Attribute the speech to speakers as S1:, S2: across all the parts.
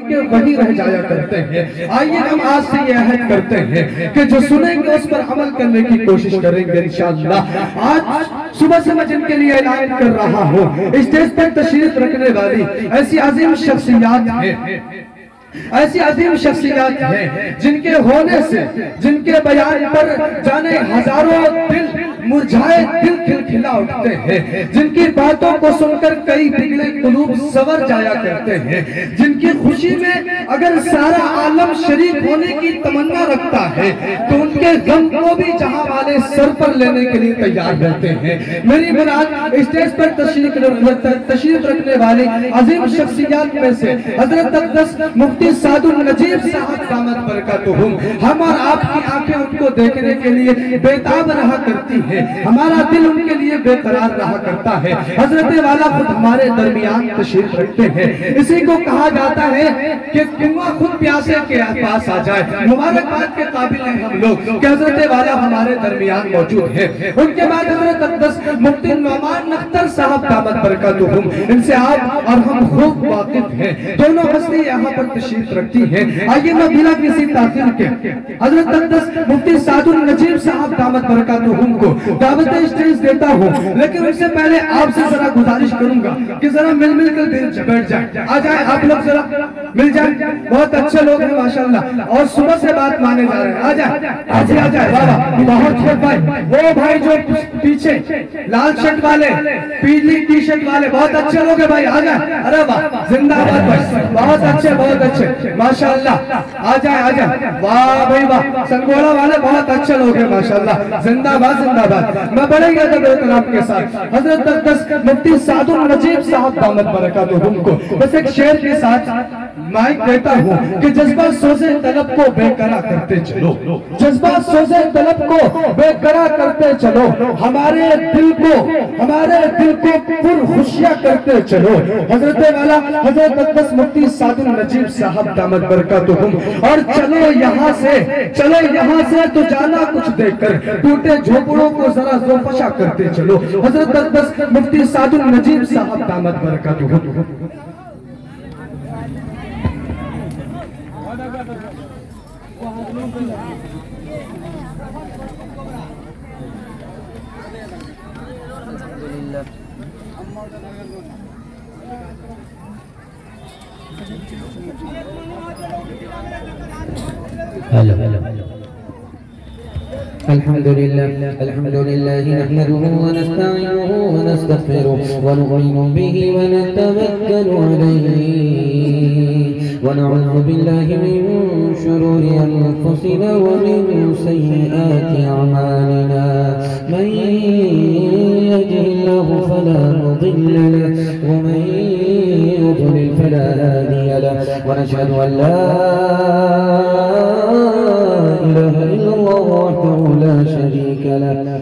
S1: के वही रह जाया करते हैं। आइए हम आज से ये अहद करते हैं कि जो सुनेंगे उस पर अमल करने की कोशिश करेंगे इंशाअल्लाह। आज सुबह से मैं जिनके लिए ऐलान कर रहा हूँ, स्टेज पर तशरीफ रखने वाली ऐसी अजीम शख्सियात हैं, ऐसी अजीम शख्सियात हैं जिनके होने से, जिनके बयान पर जाने हजारों दिल मुरझाए दिल खिलखिला उठते हैं, जिनकी बातों को सुनकर कई बिगड़े कुलूब सवर जाया करते हैं, जिनकी खुशी में अगर सारा आलम शरीक होने की तमन्ना रखता है तो उनके गम को भी जहां वाले सर पर लेने के लिए तैयार रहते हैं। मेरी मुराद स्टेज पर तशरीफ रखने वाली अजीम शख्सियात में से हजरत अक़दस मुफ्ती सादुल नजीब साहब दामत बरकतुहुम, हम और आपकी आंखें उनको देखने के लिए बेताब रहा करती है, हमारा दिल उनके लिए बेकरार रहा करता है। हजरत वाला खुद हमारे दरमियान तशरीफ रखते हैं। इसी को कहा जाता है कि कुआं खुद प्यासे के पास आ जाए। मुबारकबाद के काबिल हैं हम लोग कि हजरत वाला हमारे दरमियान मौजूद है। उनके बाद हजरत अक़दस मुफ्ती नौमान अख्तर साहब दामत बरकतुहुम, इनसे आप और हम खूब वाकिफ हैं। दोनों हस्ती यहाँ पर तशरीफ रखती है। आइए मैं बिना किसी ताखीर के हजरत अक़दस मुफ्ती सादुल नजीब साहब दामत बरकतुहुम को दावत स्टेज देता हूँ, लेकिन उससे पहले आपसे जरा गुजारिश करूंगा कि जरा मिल कर बैठ जाए। आ जाए आप लोग, जरा मिल जाए। बहुत अच्छे लोग हैं माशाल्लाह, और सुबह से बात माने जा रहे हैं। आ जाए आ जाए बाबा। बहुत खूब भाई, वो भाई जो पीछे लाल शर्ट वाले, पीली टी शर्ट वाले, बहुत अच्छे लोग हैं भाई। आ जाए। अरे वाह, जिंदाबाद भाई, बहुत अच्छे माशाल्लाह। आ जाए। वाह भाई वाह, संगोला वाले बहुत अच्छे लोग हैं माशाल्लाह। जिंदाबाद। मैं बड़े एहतराम के साथ हजरत अक़दस मुफ्ती सादुल नजीब साहब दामत बरकतुहुम को बस एक शेर के साथ माइक देता हूँ कि जज्बा सोज़े तलब को बेकरार करते चलो, जज्बा सोज़े तलब को बेकरार करते चलो, हमारे दिल को पुरखुशियां करते चलो। हजरत वाला हजरत अक़दस मुफ्ती सादुल नजीब साहब दामत बरकतुहुम। और चलो यहाँ से तो जाना कुछ देकर, टूटे झोपड़ों को जरा जोफशा करते चलो। हजरत अक़दस मुफ्ती सादुल नजीब साहब दामत बरकतुहुम।
S2: अल्हम्दुलिल्लाह नहमदुहु व नस्तईनुहु व नस्तगफिरुहु व नु'मिनु बिही व नतवक्कलु अलैहि व नऊज़ु बिल्लाहि मिन शुरूरि अनफुसिना व मिन सय्यिआति अमालिना। मन यहदिहिल्लाहु फला मुदिल्ल लहु व मन युद्लिल फला हादिय लहु व नशहदु अन ला इलाहा इल्लल्लाह वहदहु ला शरीका लहु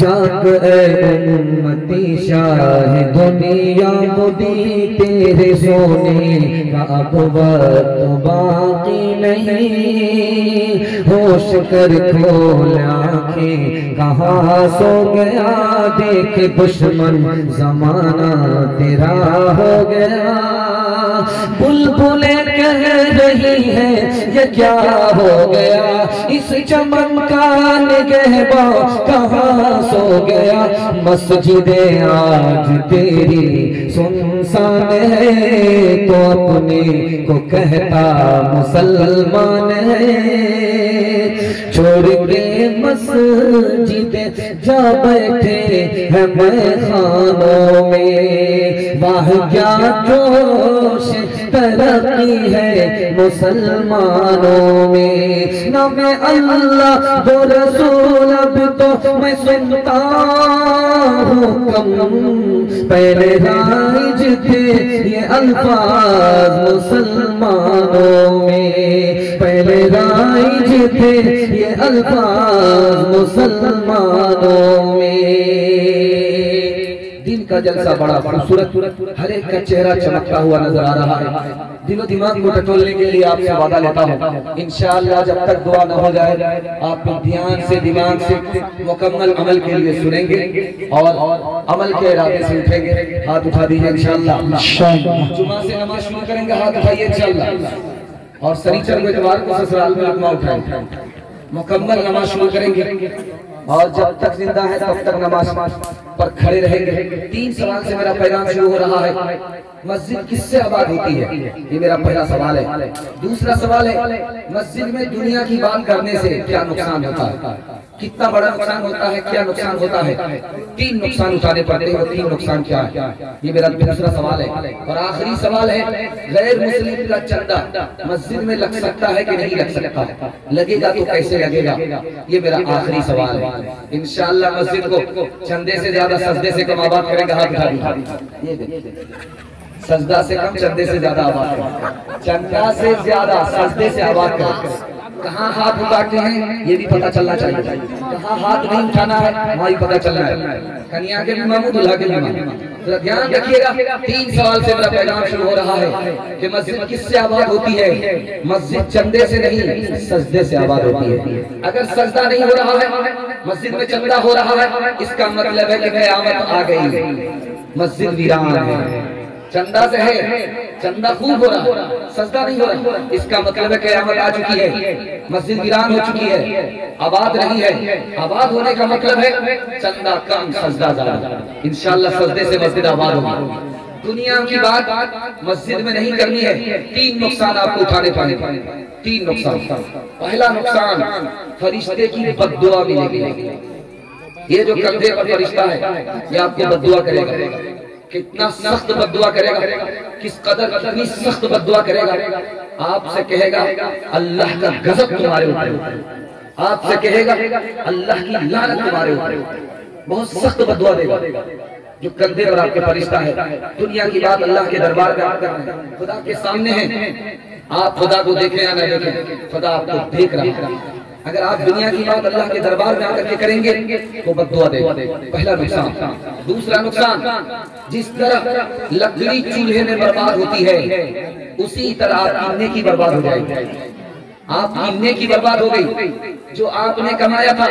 S2: जाग उम्मती शाह दुनिया को दी तेरे सोने का अब वक्त बाकी नहीं, होश कर खोल आँखें कहाँ सो गया, देख दुश्मन जमाना तेरा हो गया। बुलबुलें कह रही है ये क्या हो गया, इस चमन का निगहबान कहाँ सो गया। मस्जिदें आज तेरी सुनसान है तो अपने को कहता मुसलमान है। छोड़ के मस्जिद जा बैठे हैं मैखानों में, वाह क्या जोश तरक्की है मुसलमानों में। नाम अल्लाह वो रसूल अब तो मैं सुनता हूँ कम, पहले राइज थे ये अल्फाज मुसलमानों में, पहले राइज थे ये अल्फाज मुसलमानों में। दिन का जलसा बड़ा खूबसूरत, हर एक का चेहरा चमकता हुआ नजर आ रहा है। दिलो दिमाग को टटोलने के लिए आपसे वादा लेता हूँ, इंशाअल्लाह जब तक दुआ न हो जाए आप ध्यान से दिमाग से मुकम्मल अमल के लिए सुनेंगे और अमल के इरादे से उठेंगे। हाथ उठा दीजिए इंशाअल्लाह। जुमा से नमाज शुरू करेंगे, हाथ उठाइए इंशाअल्लाह। और शनिचर को इतवार को ससुराल में लुकमा उठाएंगे, मुकम्मल नमाज शुरू करेंगे और जब तक जिंदा है तब तक नमाज पर खड़े रहेंगे। 3 सवाल से मेरा पैगाम शुरू हो रहा है। मस्जिद किससे आबाद होती है, ये मेरा पहला सवाल है। दूसरा सवाल है, मस्जिद में दुनिया की बात करने से क्या नुकसान होता है, कितना बड़ा नुकसान होता है, क्या नुकसान होता है। 3 नुकसान उठाने पड़ते हैं, 3 नुकसान क्या है, ये मेरा दूसरा सवाल है। और आखिरी सवाल है, गैर मुस्लिम का चंदा मस्जिद में लग सकता है कि नहीं लग सकता, लगेगा तो कैसे लगेगा, ये मेरा आखिरी सवाल है। इंशाअल्लाह मस्जिद को चंदे से ज्यादा सजदे से कम आबाद करेंगे। हाथ उठा दीजिए। सजदा से कम चंदे से ज्यादा आबाद करें, चंदा से ज्यादा सजदे से आबाद करें। कहाँ हाथ उठाते हैं ये भी पता चलना चाहिए, कहाँ हाथ नहीं उठाना है वहाँ भी पता चलना है। कन्या के भी मामू, दूल्हा के भी मामू। तो ध्यान रखिएगा, 3 सवाल से मेरा पैगाम शुरू हो रहा है कि मस्जिद किससे आबाद होती है। मस्जिद चंदे से नहीं, सजदे से आबाद होती है। अगर सजदा नहीं हो रहा है, मस्जिद में चंदा हो रहा है, इसका मतलब है कि क़यामत आ गई, मस्जिद वीरान है। चंदा से है, चंदा खूब हो रहा, सजदा नहीं हो रहा, इसका मतलब है क़यामत आ चुकी है, मस्जिद वीरान हो चुकी है, आबाद नहीं है। आबाद होने का मतलब है चंदा कम सजदा ज्यादा। इंशाअल्लाह सजदे से मस्जिद आबाद होगी। दुनिया की बात मस्जिद में नहीं करनी है। 3 नुकसान आपको उठाने पड़ेंगे, 3 नुकसान। पहला नुकसान, फरिश्ते की बद्दुआ मिलेगी। ये जो कंधे पर फरिश्ता है ये आपको बद्दुआ करेगा। कितना सख्त बद्दुआ करेगा, किस कदर कितनी सख्त बद्दुआ करेगा। आपसे कहेगा अल्लाह का गजब तुम्हारे ऊपर, आपसे कहेगा अल्लाह की लानत तुम्हारे ऊपर, बहुत सख्त बद्दुआ देगा। जो कंधे पर आपके फरिश्ता है, दुनिया की बात अल्लाह के दरबार में आप कर रहे हैं, खुदा के सामने हैं। आप खुदा को देखें या न देखें, खुदा आपको देख रहा है। अगर आप दुनिया की बात अल्लाह के दरबार में आकर के करेंगे तो बद्दुआ देगा। पहला नुकसान। दूसरा नुकसान, जिस तरह लकड़ी चूल्हे में बर्बाद होती है उसी तरह आपकी नेकी बर्बाद हो जाएगी। आपकी नेकी बर्बाद हो गई, जो आपने कमाया था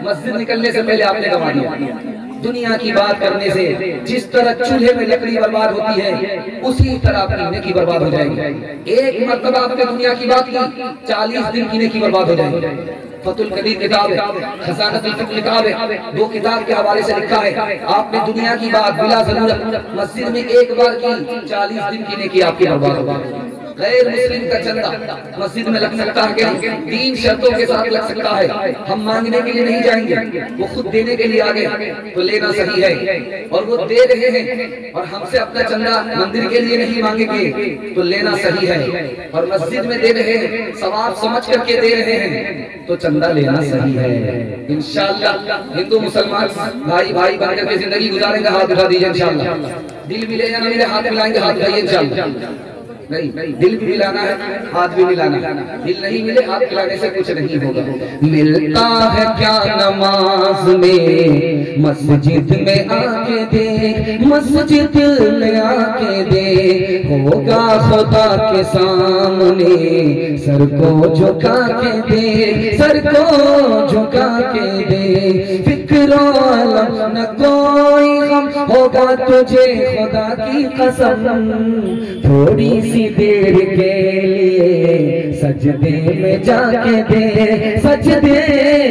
S2: मस्जिद निकलने से पहले आपने कमा दिया। दुनिया की बात करने से जिस तरह चूल्हे में लकड़ी बर्बाद होती है उसी तरह आपकी नेकी बर्बाद हो जाएगी। एक मर्तबा आपने दुनिया की बात की, 40 दिन की नेकी बर्बाद हो जाएगी। फतुल कदीर किताब है, खजानतुल फिक्र किताब है, 2 किताब के हवाले से लिखा है, आपने दुनिया की बात बिला जरूरत मस्जिद में एक बार की, 40 दिन की नेकी आपकी बर्बाद हो गई। गैर मुस्लिम का चंदा मस्जिद में लग सकता है कि 3 शर्तों के साथ लग सकता है। हम मांगने के लिए नहीं जाएंगे, वो खुद देने के लिए आ गए तो लेना सही है। और वो दे रहे हैं और हमसे अपना चंदा मंदिर के लिए नहीं मांगेंगे तो लेना सही है। और मस्जिद में दे रहे हैं, सवाब समझ करके दे रहे हैं तो चंदा लेना सही है। इंशाअल्लाह हिंदू मुसलमान भाई भाई बनकर के जिंदगी गुजारेंगे। हाथ उठा दीजिए इंशाअल्लाह। दिल मिले या न मिले हाथ मिलाएंगे, हाथ उठाइए इंशाअल्लाह। नहीं, दिल भी मिलाना है, हाथ भी मिलाना है। दिल नहीं मिले हाथ मिलाने से कुछ नहीं होगा। मिलता है क्या नमाज में, मस्जिद में आके दे, मस्जिद में आके दे, होगा खुदा के सामने सर को झुका के दे, सर को झुका के दे। फिक्रो न कोई गम होगा तुझे खुदा की कसम, थोड़ी सी देर के लिए सजदे में जाके दे, सजदे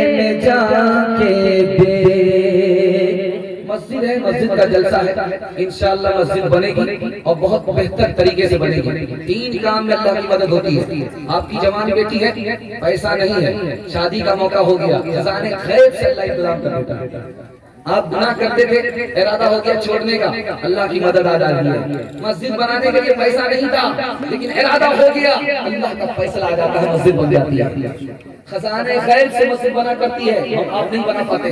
S2: में जाके दे। मस्जिद है है मस्जिद का जलसा है, इंशाअल्लाह मस्जिद बनेगी और बहुत बेहतर तरीके से बनेगी। 3 काम में अल्लाह की मदद होती है। आपकी जवान बेटी है, पैसा नहीं है, शादी का मौका हो गया, खजाने खैर से अल्लाह इंतजाम कर देता है। आप गुनाह करते थे, इरादा हो गया छोड़ने का, अल्लाह की मदद आ जाती है। मस्जिद बनाने के लिए पैसा नहीं था, लेकिन इरादा हो गया, अल्लाह का फैसला आ जाता है, मस्जिद बन जाती है। खजाने खैर से मस्जिद बना करती है, हम आप नहीं बना पाते।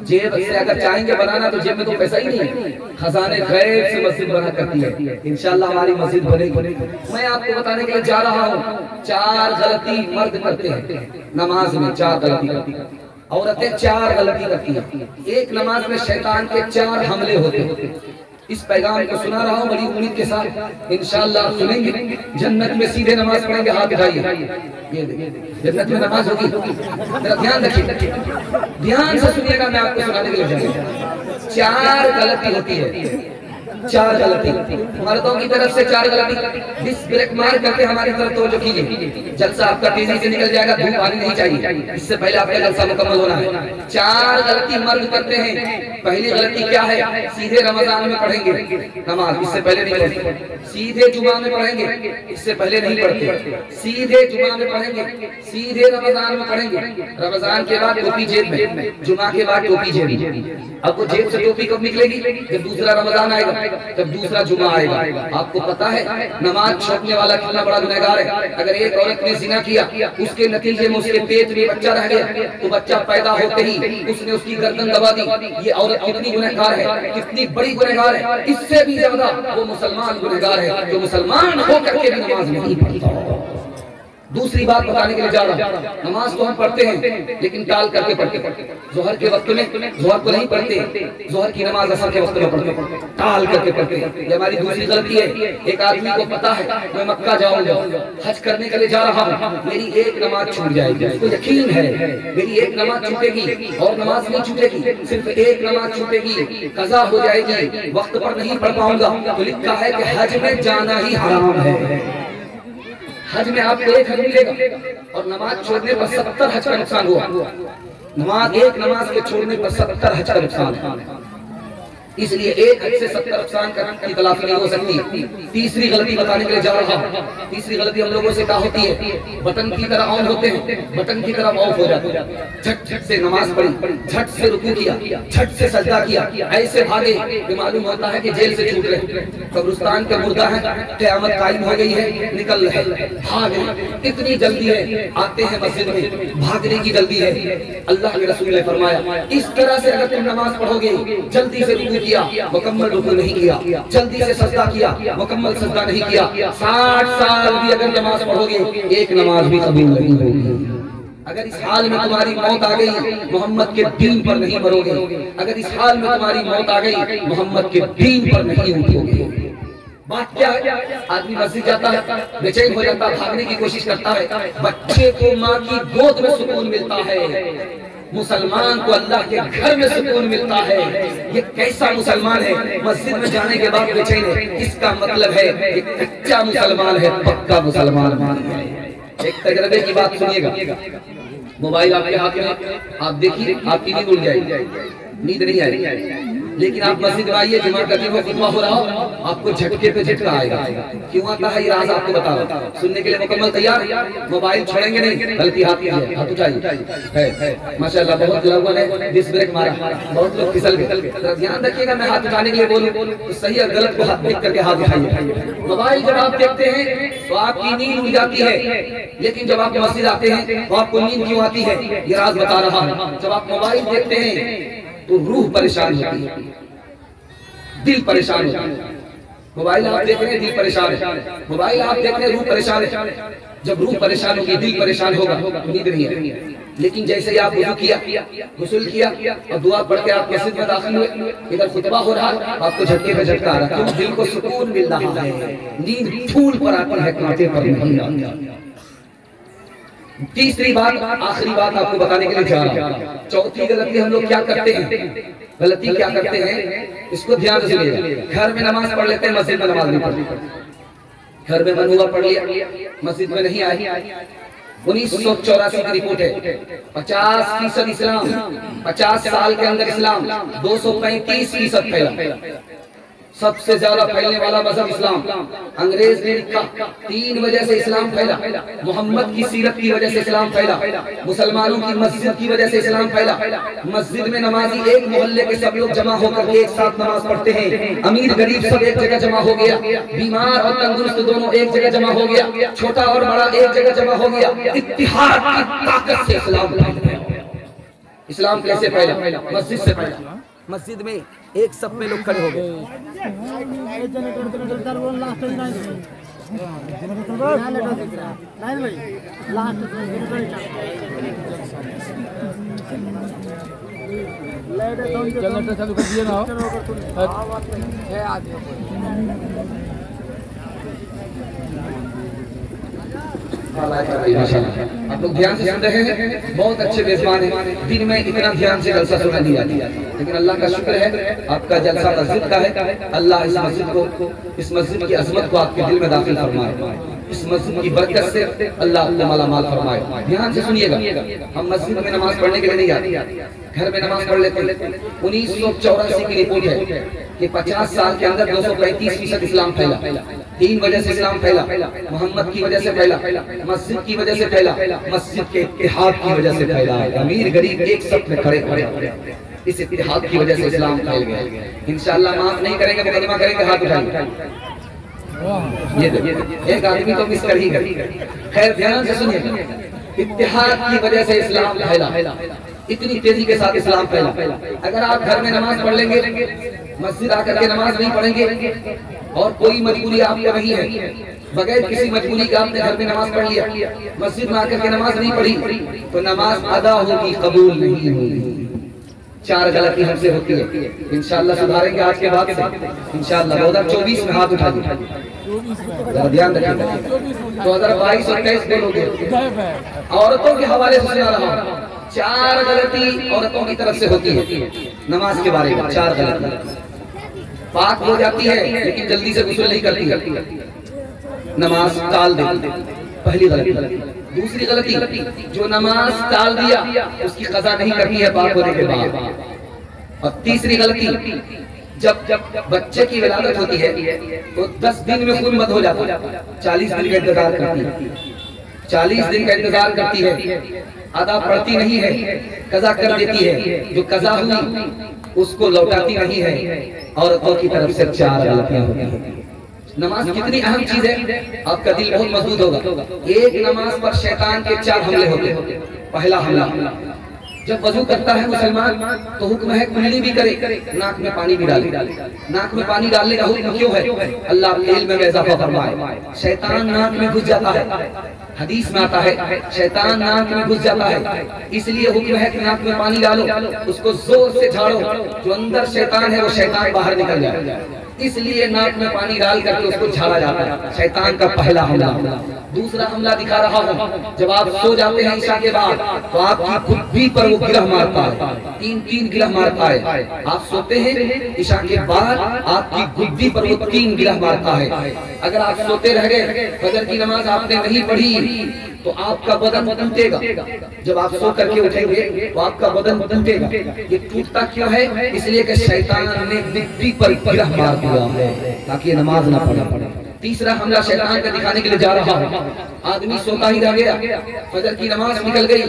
S2: जेब से अगर चाहेंगे बनाना तो जेब में तो पैसा ही नहीं है, खजाने खैर से मस्जिद बना करती है। इंशाअल्लाह हमारी मस्जिद बनेगी। मैं आपको बताने के लिए जा रहा हूँ, 4 गलती मर्द करते हैं नमाज में, 4 गलती करती है, औरतें 4 गलती करती हैं। एक नमाज में शैतान के 4 हमले होते हैं। इस पैगाम को सुना रहा हूँ बड़ी उम्मीद के साथ, इंशाअल्लाह आप सुनेंगे। जन्नत में सीधे नमाज पढ़ेंगे, हाथ उठाइए, ये जन्नत में नमाज होगी। मेरा ध्यान रखिए, ध्यान से सुनिएगा, मैं आपको सुनाने के लिए जाऊंगा। 4 गलती होती है, 4 गलती मर्दों की तरफ से 4 गलती। डिस ब्रेक मार करके हमारी तरफ तवज्जो कीजिए, जलसा आपका तेजी से निकल जाएगा, धूप आनी नहीं चाहिए, इससे पहले आपका जलसा मुकम्मल होना है। 4 गलती मर्द करते हैं। पहली गलती क्या है? सीधे रमजान में पढ़ेंगे नमाज, इससे पहले नहीं पढ़ते। सीधे जुमा में पढ़ेंगे, इससे पहले नहीं पढ़ते। सीधे जुमा में पढ़ेंगे, सीधे रमजान में पढ़ेंगे। रमजान के बाद टोपी जेब में, जुमा के बाद टोपी जेब में। अब वो जेब से टोपी कब निकलेगी? जब दूसरा रमजान आएगा, जब दूसरा जुमा आएगा। आपको पता है नमाज छोड़ने वाला कितना बड़ा गुनहगार है। अगर एक औरत ने जिना किया, उसके नतीजे में उसके पेट में बच्चा रह गया, तो बच्चा पैदा होते ही उसने उसकी गर्दन दबा दी। ये औरत कितनी गुनहगार है, कितनी बड़ी गुनहगार है। इससे भी ज्यादा वो मुसलमान गुनहगार है जो मुसलमान होकर के भी नमाज नहीं पढ़ता। दूसरी बात बताने के लिए जा रहा हूं, नमाज तो हम पढ़ते हैं लेकिन टाल करके पढ़ते। जोहर के वक्त में जोहर को नहीं पढ़ते, जोहर की नमाज असर के वक्त में पढ़ते, टाल करके पढ़ते। ये हमारी दूसरी गलती है। एक आदमी को पता है मैं मक्का जाऊंगा, हज करने के लिए जा रहा हूँ, मेरी एक नमाज छूट जाएगी, उसको यकीन है मेरी एक नमाज छूटेगी, और नमाज नहीं छूटेगी, सिर्फ एक नमाज छूटेगी, कज़ा हो जाएगी, वक्त पर नहीं पढ़ पाऊंगा। तो लिखा है कि हज में जाना ही हराम है। हज में आपको 1 हज मिलेगा, और नमाज छोड़ने पर 70 हज का नुकसान हुआ। एक नमाज के छोड़ने पर 70 हज का नुकसान है। इसलिए 1 हज से 70 नुकसान की तलाफी नहीं हो सकती। तीसरी गलती बताने के लिए जा रहा हूँ। तीसरी गलती हम लोगों से क्या होती है? बटन की तरह ऑन होते हैं, बटन की तरह ऑफ हो जाते हैं। झट से नमाज पढ़ी, झट से रुकू किया, झट से सजदा किया, ऐसे भागे कि मालूम होता है कि जेल से छूट रहे, कब्रिस्तान के मुर्दा है, क़यामत कायम हो गई है, निकल रहे, भाग। इतनी जल्दी है, आते हैं मस्जिद में, भागने की जल्दी है। अल्लाह के रसूल ने फरमाया, इस तरह से अगर तुम नमाज पढ़ोगे, जल्दी से रुकू किया, मुकम्मल रुकू नहीं किया, जल्दी से सजदा किया, मुकम्मल सजदा नहीं किया, 60 साल भी अगर नमाज पढ़ोगे, एक नमाज भी कबूल नहीं होगी। अगर इस हाल में तुम्हारी मौत आ गई, मोहम्मद के दीन पर नहीं मरोगे। अगर इस हाल में तुम्हारी मौत आ गई, मोहम्मद के दीन पर नहीं उठोगे। बात क्या है? आदमी मस्जिद जाता है, बेचैन हो जाता है, भागने की कोशिश करता है, बच्चे को माँ की गोद में सुकून मिलता है, मुसलमान को अल्लाह के घर में सुकून मिलता है। ये कैसा मुसलमान है? मस्जिद में जाने के बाद बेचैन है, इसका मतलब है ये कच्चा मुसलमान है, पक्का मुसलमान नहीं है। एक तजर्बे की बात सुनिएगा। मोबाइल आपके हाथ में, आप देखिए आपकी नींद उड़ जाएगी, नींद नहीं आएगी, लेकिन आप मस्जिद में आइए, जुमा का दिन खुतबा हो रहा हो, आपको झटके पे झटका आएगा। क्यों आता है? ये राज आपको बता रहा हूं। सुनने के लिए मुकम्मल तैयार? मोबाइल छोड़ेंगे नहीं, गलती हाथ कीजिए, हाथ उठाइए है। माशाल्लाह बहुत लोगों ने डिस ब्रेक मारा, बहुत लोग फिसल गए। ध्यान रखिएगा, मैं हाथ उठाने के लिए बोलूं तो सही और गलत को हाथ देख करके हाथ उठाइए। मोबाइल जब आप देखते हैं तो आपकी नींद उड़ जाती है, लेकिन जब आप मस्जिद आते हैं तो आपको नींद क्यों आती है? ये राज बता रहा हूं। जब आप मोबाइल देखते हैं तो रूह परेशान होती है, दिल परेशान होता है। मोबाइल आप देख रहे हैं, दिल परेशान है, मोबाइल आप देख रहे हैं, रूह परेशान है। जब रूह परेशान होगी, दिल परेशान होगा, तो नींद नहीं है। लेकिन जैसे ही आप वुज़ू किया, गुस्ल किया और दुआ पढ़ के आप मस्जिद में दाखिल हुए, इधर खुतबा हो रहा, आपको झटके पे झटका आ रहा, क्यों? दिल को सुकून मिल रहा है, नींद फूल पर आती है, कांटे पर नहीं आती। तीसरी बात, आखिरी बात आपको बताने के लिए जा रहा हूं। चौथी गलती हम लोग क्या करते हैं? गलती क्या करते हैं, इसको ध्यान से सुनिएगा। घर में नमाज पढ़ लेते हैं, मस्जिद में नमाज नहीं पढ़ते। घर में मन हुआ पढ़ लिया, मस्जिद में नहीं आई,
S3: 1984 की रिपोर्ट है। 50% इस्लाम, 50 साल के अंदर इस्लाम 235% फैला। सबसे ज्यादा फैलने वाला मजहब इस्लाम। अंग्रेज ने लिखा 3 वजह से इस्लाम फैला। मोहम्मद की सीरत की वजह से इस्लाम फैला, मुसलमानों की मस्जिद की वजह से इस्लाम फैला। मस्जिद में नमाजी एक मोहल्ले के सब लोग जमा होकर के एक साथ नमाज पढ़ते हैं। अमीर गरीब सब एक जगह जमा हो गया, बीमार और तंदुरुस्त दोनों एक जगह जमा हो गया, छोटा और बड़ा एक जगह जमा हो गया। इत्तिहाद की ताकत से इस्लाम फैला। इस्लाम कैसे फैला? मस्जिद से फैला। मस्जिद में एक सब में लोग खड़े हो गए।
S4: चालू कर दिए ना।
S3: आप लोग ध्यान से सुन रहे हैं, बहुत अच्छे मेजबान हैं। दिन में इतना ध्यान से जलसा सुना नहीं जाती, लेकिन अल्लाह का शुक्र है आपका जलसा मस्जिद का है। अल्लाह इस मस्जिद को, इस मस्जिद की अजमत को आपके दिल में दाखिल फरमाए। इस मस्जिद की बरकत से अल्लाह आपको मालामाल फरमाए। ध्यान से सुनिएगा, हम मस्जिद में नमाज पढ़ने के लिए नहीं आते, घर में नमाज पढ़ लेते हैं। 1984 की रिपोर्ट है कि 50 साल के अंदर 235% इस्लाम फैला। 3 वजह से इस्लाम फैला। मोहम्मद की वजह से फैला, मस्जिद की वजह से फैला, मस्जिद के इत्तिहाद की वजह से फैला। अमीर गरीब एक साथ में खड़े खड़े, इस इत्तिहाद की वजह से इस्लाम फैल गया। इंशाअल्लाह माफ नहीं करेंगे, मुकदमा करेंगे, हाथ उठाएंगे। ये एक आदमी तो मिस कर ही गई। खैर ध्यान से सुनिए, इत्तिहाद की वजह से इस्लाम फैला। इतनी तेजी के साथ इस्लाम फैला। अगर आप घर में नमाज पढ़ लेंगे, मस्जिद आकर के नमाज नहीं पढ़ेंगे और कोई मजबूरी आपको नहीं है, बगैर किसी मजबूरी के आपने घर में नमाज पढ़ लिया, मस्जिद में आकर के नमाज नहीं पढ़ी, तो नमाज अदा होगी, कबूल नहीं होगी। 4 गलती हमसे होती है, इंशाअल्लाह सुधारेंगे आज के बाद से इंशाअल्लाह। 2024 में हाथ उठाइए, ध्यान रखिएगा। 2022 और 23 बोलोगे। औरतों के हवाले से सुना रहा हूँ, 4 गलती औरतों की तरफ से होती है नमाज के बारे में। 4 गलती। पाक हो जाती है लेकिन जल्दी से गुस्ल नहीं करती है, नमाज टाल देती, पहली गलती। दूसरी गलती, जो नमाज टाल दिया उसकी कज़ा नहीं करती है पाक होने के बाद। और तीसरी गलती, जब बच्चे की विलादत होती है तो 10 दिन में खून मत हो जाता, 40 दिन का इंतजार करती है। 40 दिन का इंतजार करती है, अदा पढ़ती नहीं है, कज़ा कर देती है। जो कज़ा हुई उसको लौटाती नहीं है। औरतों की तरफ से 4 गलतियां होती हैं। नमाज कितनी अहम चीज है, आपका दिल बहुत मजबूत होगा। एक नमाज पर शैतान के 4 हमले होते हैं। पहला हमला, जब वजू करता है मुसलमान तो हुक्म है कुल्ली भी करे, नाक में पानी भी डाले। नाक में पानी डालने का हुक्म क्यों है? अल्लाह अपने इल्म में इजाफा फरमाए। शैतान नाक में घुस जाता है, हदीस में आता है शैतान नाक में घुस जाता है, इसलिए हुक्म है कि नाक में पानी डालो, उसको जोर से झाड़ो, जो अंदर शैतान है वो शैतान बाहर निकल जाए। इसलिए नाक में पानी डाल करके उसको झाड़ा जाता है। शैतान का पहला हमला। दूसरा हमला दिखा रहा हूँ, जब आप सो जाते हैं ईशा के बाद तो आपकी खुद्दी पर वो गिरह मारता है, 3 गिरह मारता है। आप सोते हैं ईशा के बाद आपकी गुद्दी पर वो 3 गिरह मारता है। अगर आप सोते रह गए, फजर की नमाज आपने नहीं पढ़ी तो आपका बदन टूटेगा। जब आप सो करके उठेंगे तो आपका बदन टूटेगा। ये टूटता क्यों है? इसलिए कि शैतान ने गुद्दी पर गिरह मार दिया है ताकि नमाज ना पढ़े। तीसरा हमला शैतान का दिखाने के लिए जा रहा है। आदमी सोता ही रह गया, फजर की नमाज निकल गई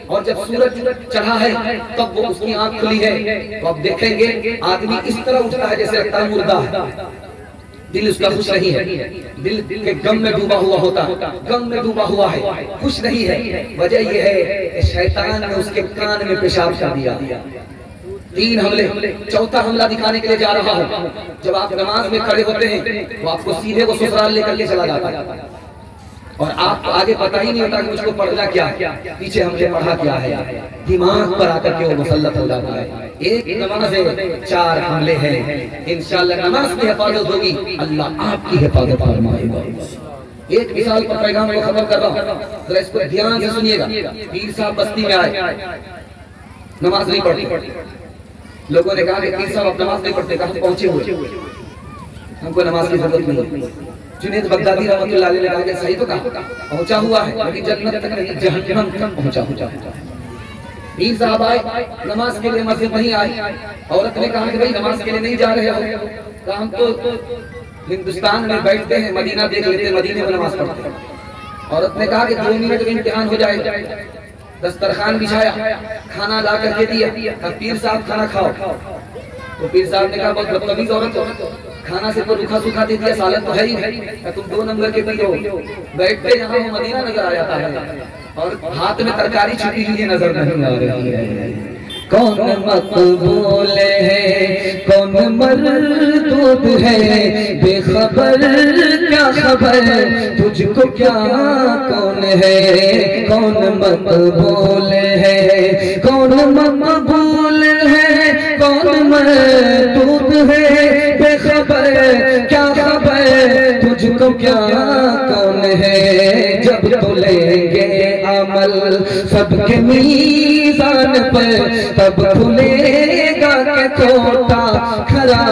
S3: और जब सूरज चढ़ा है तब वो उसकी आंख खुली है तो आप देखेंगे आदमी इस तरह उठता है जैसे लगता है मुर्दा है। दिल उसका खुश नहीं है, दिल के गम में डूबा हुआ होता, गम में डूबा हुआ है, खुश नहीं है। वजह यह है कि शैतान ने उसके कान में पेशाब कर दिया। 3 हमले। चौथा हमला दिखाने के लिए जा रहा हूँ, जब आप नमाज में खड़े होते हैं तो आपको सीधे वो ससुराल लेकर के चला जाता है और आपको आगे पता ही नहीं होता कि मुझको पढ़ना क्या है, पीछे हमने पढ़ा क्या है। दिमाग पर आकर के वो मुसल्लत हो जाता है। एक नमाज है, 4 हमले हैं। इंशाअल्लाह नमाज में हिफाजत होगी, अल्लाह आपकी हिफाजत फरमाएगा। एक मिसाल पर पैगाम को खत्म कर रहा हूँ, जरा इसको ध्यान से सुनिएगा। पीर साहब बस्ती में आए, नमाज नहीं पढ़ती। लोगों ने कहा कि पीर साहब आप नमाज नहीं पढ़ते, कहाँ पहुंचे हुए, हमको नमाज की जरूरत नहीं। जुनैद बगदादी रहमतुल्लाह अलैह ने कहा कि सही तो कहा, पहुंचा हुआ है लेकिन जन्नत तक नहीं, जहन्नम तक पहुंचा। पीर साहब आए, नमाज के लिए मस्जिद नहीं आए। औरत ने कहा कि भाई नमाज के लिए नहीं जा रहे हो? कहा हम तो हिंदुस्तान में बैठते हैं, मदीना देख लेते हैं, मदीने में नमाज पढ़ते हैं। औरत ने कहा कि 2 मिनट में इम्तिहान हो जाएगा। दस्तरखान बिछाया, खाना ला करके दिया, कहा पीर साहब खाना खाओ। तो पीर साहब ने कहा बहुत बदतमीज औरत हो, खाना से तो रूखा सूखा दे दिया, सालन तो है ही नहीं, तुम 2 नंबर के पीर हो। बैठते यहाँ हो मदीना नजर आ जाता है और हाथ में तरकारी छुपी हुई नजर नहीं आ रही है।
S2: कौन मकबूल है, कौन मरदूद है, बेखबर क्या खबर तुझको क्या कौन है। कौन मकबूल है, कौन मकबूल है, कौन मरदूद है, बेखबर क्या खबर तुझको क्या कौन है। जब तो लेंगे अमल सबके मीज़ान पर, तब खुलेगा के खोटा खरा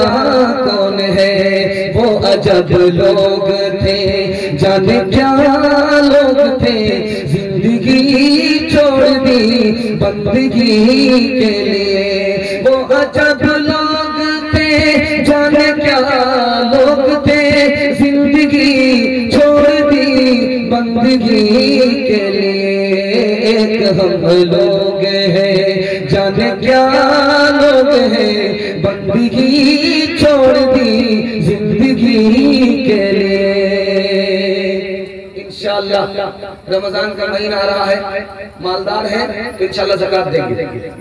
S2: कौन है। वो अजब लोग थे, जाने क्या लोग थे, जिंदगी छोड़ दी बंदगी के लिए। वो अजब लोग थे, जाने क्या लोग थे, जिंदगी छोड़ दी बंदगी के लिए। एक हम लोग हैं, जाने क्या लोग हैं, बंदगी छोड़ दी जिंदगी के लिए।
S3: इंशाअल्लाह रमजान का महीना आ रहा है, मालदार है तो इंशाअल्लाह ज़कात देंगे,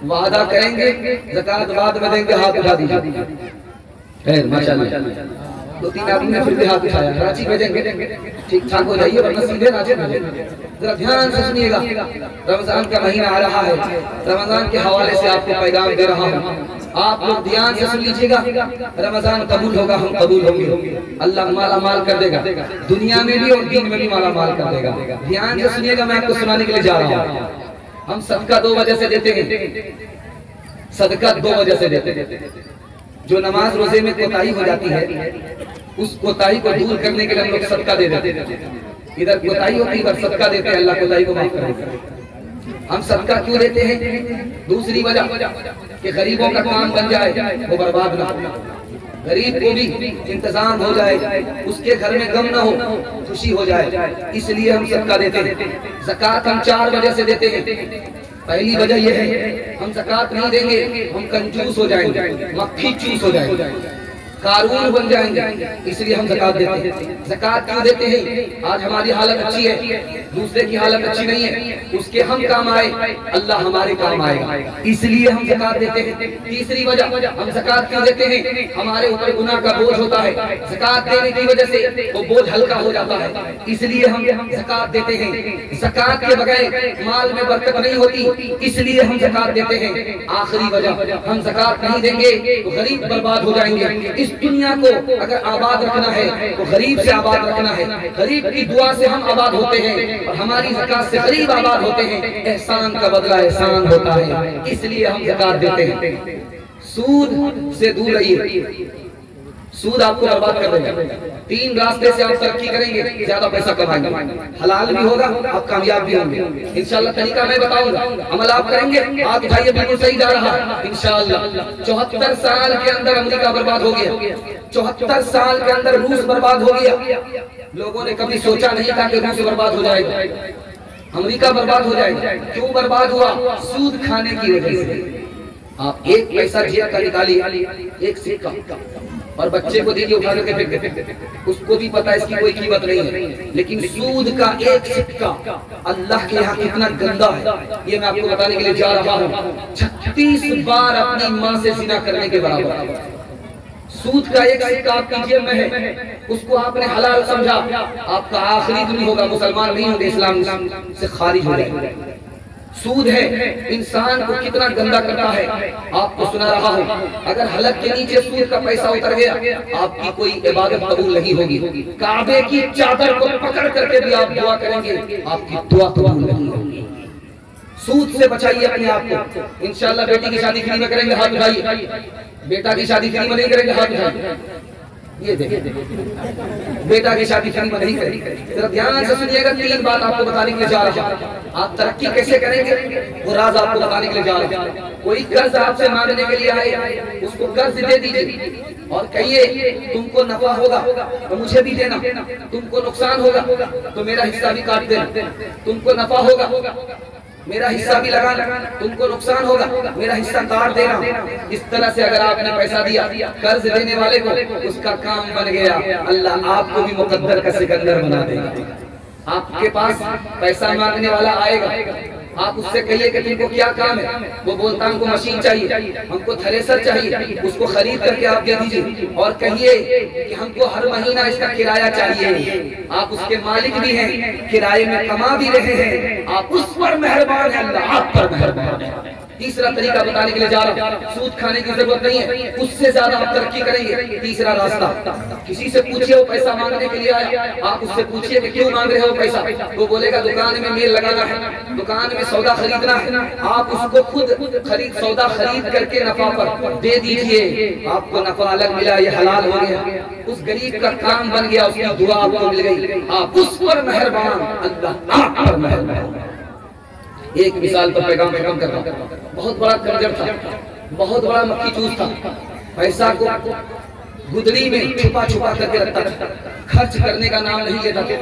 S3: वादा करेंगे ज़कात बाद में देंगे, हाथ उठा दीजिए। माशाअल्लाह 2-3 आदमी ने फिर भी हाथ उठाया, रांची भेजेंगे, ठीक ठाक हो जाइए वरना सीधे रांची भेजेंगे। जरा ध्यान से सुनिएगा, रमजान का महीना आ रहा है, रमजान के हवाले से आपको पैगाम दे रहा हूँ, आप लोग ध्यान से सुन लीजिएगा। रमजान कबूल होगा, हम कबूल होंगे, अल्लाह माला माल कर देगा, दुनिया में भी और दीन में भी माला माल कर देगा। ध्यान से सुनिएगा, मैं आपको सुनाने के लिए जा रहा हूँ। हम सदका 2 वजह से देते हैं, सदका 2 वजह से देते हैं। जो नमाज रोजे में कोताही हो जाती है, उस कोताही को दूर करने के लिए हम लोग सदका दे देते हैं। इधर कोताही होती है, इधर सदका देते हैं, अल्लाह कोताही को माफ कर देता है। हम सदका क्यों देते हैं? दूसरी वजह कि गरीबों का काम बन जाए, वो बर्बाद ना हो, गरीब को भी इंतजाम हो जाए, उसके घर में गम ना हो, खुशी हो जाए, इसलिए हम सदका देते हैं। ज़कात हम 4 वजह से देते हैं। पहली वजह यह है, हम ज़कात नहीं देंगे हम कंजूस हो जाएंगे, मक्खी चूस हो जाएंगे, कारून बन जाएंगे, इसलिए हम ज़कात देते हैं। ज़कात क्यों देते हैं? आज हमारी हालत अच्छी है, दूसरे की हालत अच्छी नहीं है, उसके हम काम आए, अल्लाह हमारे काम आएगा, इसलिए हम ज़कात देते हैं। तीसरी वजह, हम ज़कात क्यों देते हैं? हमारे ऊपर गुनाह का बोझ होता है, ज़कात देने की वजह से वो बोझ हल्का हो जाता है, इसलिए हम ज़कात देते हैं। ज़कात के बगैर माल में बरकत नहीं होती, इसलिए हम ज़कात देते हैं। आखिरी वजह, हम ज़कात नहीं देंगे तो गरीब बर्बाद हो जाएंगे। इस दुनिया को अगर आबाद रखना है तो गरीब से आबाद रखना है, गरीब की दुआ से हम आबाद होते हैं और हमारी ज़कात से गरीब आबाद होते हैं। एहसान का बदला एहसान होता है, इसलिए हम ज़कात देते हैं। सूद से दूर रहिए, सूद आपको बर्बाद कर देगा। 3 रास्ते से आप तरक्की करेंगे, ज्यादा पैसा कमाएंगे, हलाल भी होगा, आप कामयाब भी होंगे। इंशाअल्लाह तरीका मैं बताऊंगा, अमल आप करेंगे, आप उठाइए, बिल्कुल सही जा रहा है इंशाअल्लाह। 74 साल के अंदर अमेरिका बर्बाद हो गया, 74 साल के अंदर रूस बर्बाद हो गया। लोगों ने कभी सोचा नहीं था कि रूस बर्बाद हो जाएगा, अमेरिका बर्बाद हो जाएगा। क्यों बर्बाद हुआ? सूद खाने की वजह से। आप 1 पैसा जेब का निकालिए, 1 सिक्का, और बच्चे को दीजिए उठा के फेंक दे, उसको भी पता है इसकी कोई कीमत नहीं है। लेकिन सूद का 1 सिक्का अल्लाह के यहाँ कितना गंदा है, ये मैं आपको बताने के लिए जा रहा हूँ। 36 बार अपनी माँ से ज़िना करने के बराबर। सूद का 1 सिक्का आपकी जेब में है, उसको आपने हलाल समझा, आपका आखिरी दिन होगा, मुसलमान नहीं होंगे, इस्लाम से खारिज हो जाएंगे। सूद है, इंसान को कितना गंदा करता है, आपको सुना रहा हूँ। अगर हलक के नीचे सूद का पैसा उतर गया, आपकी कोई इबादत कबूल नहीं होगी। काबे की चादर को पकड़ करके भी आप दुआ करेंगे, आपकी दुआ कबूल नहीं होगी। सूद से बचाइए अपने आप को। इंशाअल्लाह बेटी की शादी फ्री में करेंगे, हाथ उठाइए। बेटा की शादी फ्री में नहीं करेंगे, हाथ उठाइए। ये देखिए बेटा की शादी फ्री में नहीं करी। जरा ध्यान से सुनिएगा, 3 बात आपको बताने के लिए जा रहा हूं। आप तरक्की कैसे करेंगे वो राज आपको बताने के लिए जा रहा हूं। कोई कर्ज आपसे मांगने के लिए आए, उसको कर्ज दे दीजिए और कहिए तुमको नफा होगा तो मुझे भी देना, तुमको नुकसान होगा तो मेरा हिस्सा भी काट देना, तुमको नफा होगा मेरा हिस्सा भी लगाना, तुमको नुकसान होगा मेरा हिस्सा काट देना। इस तरह से अगर आपने पैसा दिया कर्ज देने वाले को, उसका काम बन गया, अल्लाह आपको भी मुकद्दर का सिकंदर बना देगा। आपके पास पैसा मांगने वाला आएगा, आप उससे कहिए कि तुमको क्या काम है, वो बोलता हमको मशीन चाहिए, हमको थ्रेसर चाहिए, उसको खरीद करके आप दे दीजिए और कहिए कि हमको हर महीना इसका किराया चाहिए। आप उसके मालिक भी हैं, किराए में कमा भी रहे हैं, आप उस पर मेहरबान है, अल्लाह आप पर मेहरबान है। तीसरा तरीका बताने के लिए जा रहा हूं, सूद खाने की जरूरत नहीं है, उससे ज्यादा आप तरक्की करेंगे। तीसरा रास्ता, किसी से पूछिए वो पैसा मांगने के लिए आया, आप उससे पूछिए कि क्यों मांग रहे हो पैसा, वो बोलेगा दुकान में मेल लगाना है, दुकान में सौदा खरीदना है। आप उसको खुद सौदा खरीद करके नफा पर दे दीजिए, आपको नफा अलग मिला, ये हलाल हो गया, उस गरीब का काम बन गया, उसकी दुआ आपको मिल गई, आप उस पर मेहरबान, अल्लाह आप पर मेहरबान। एक मिसाल पर पैगाम कर रहा हूं। बहुत बड़ा कंजर था, बहुत बड़ा मक्खी चूस था, पैसा को गुदड़ी में छुपा छुपा करके रखता था, खर्च करने का नाम नहीं लेता था।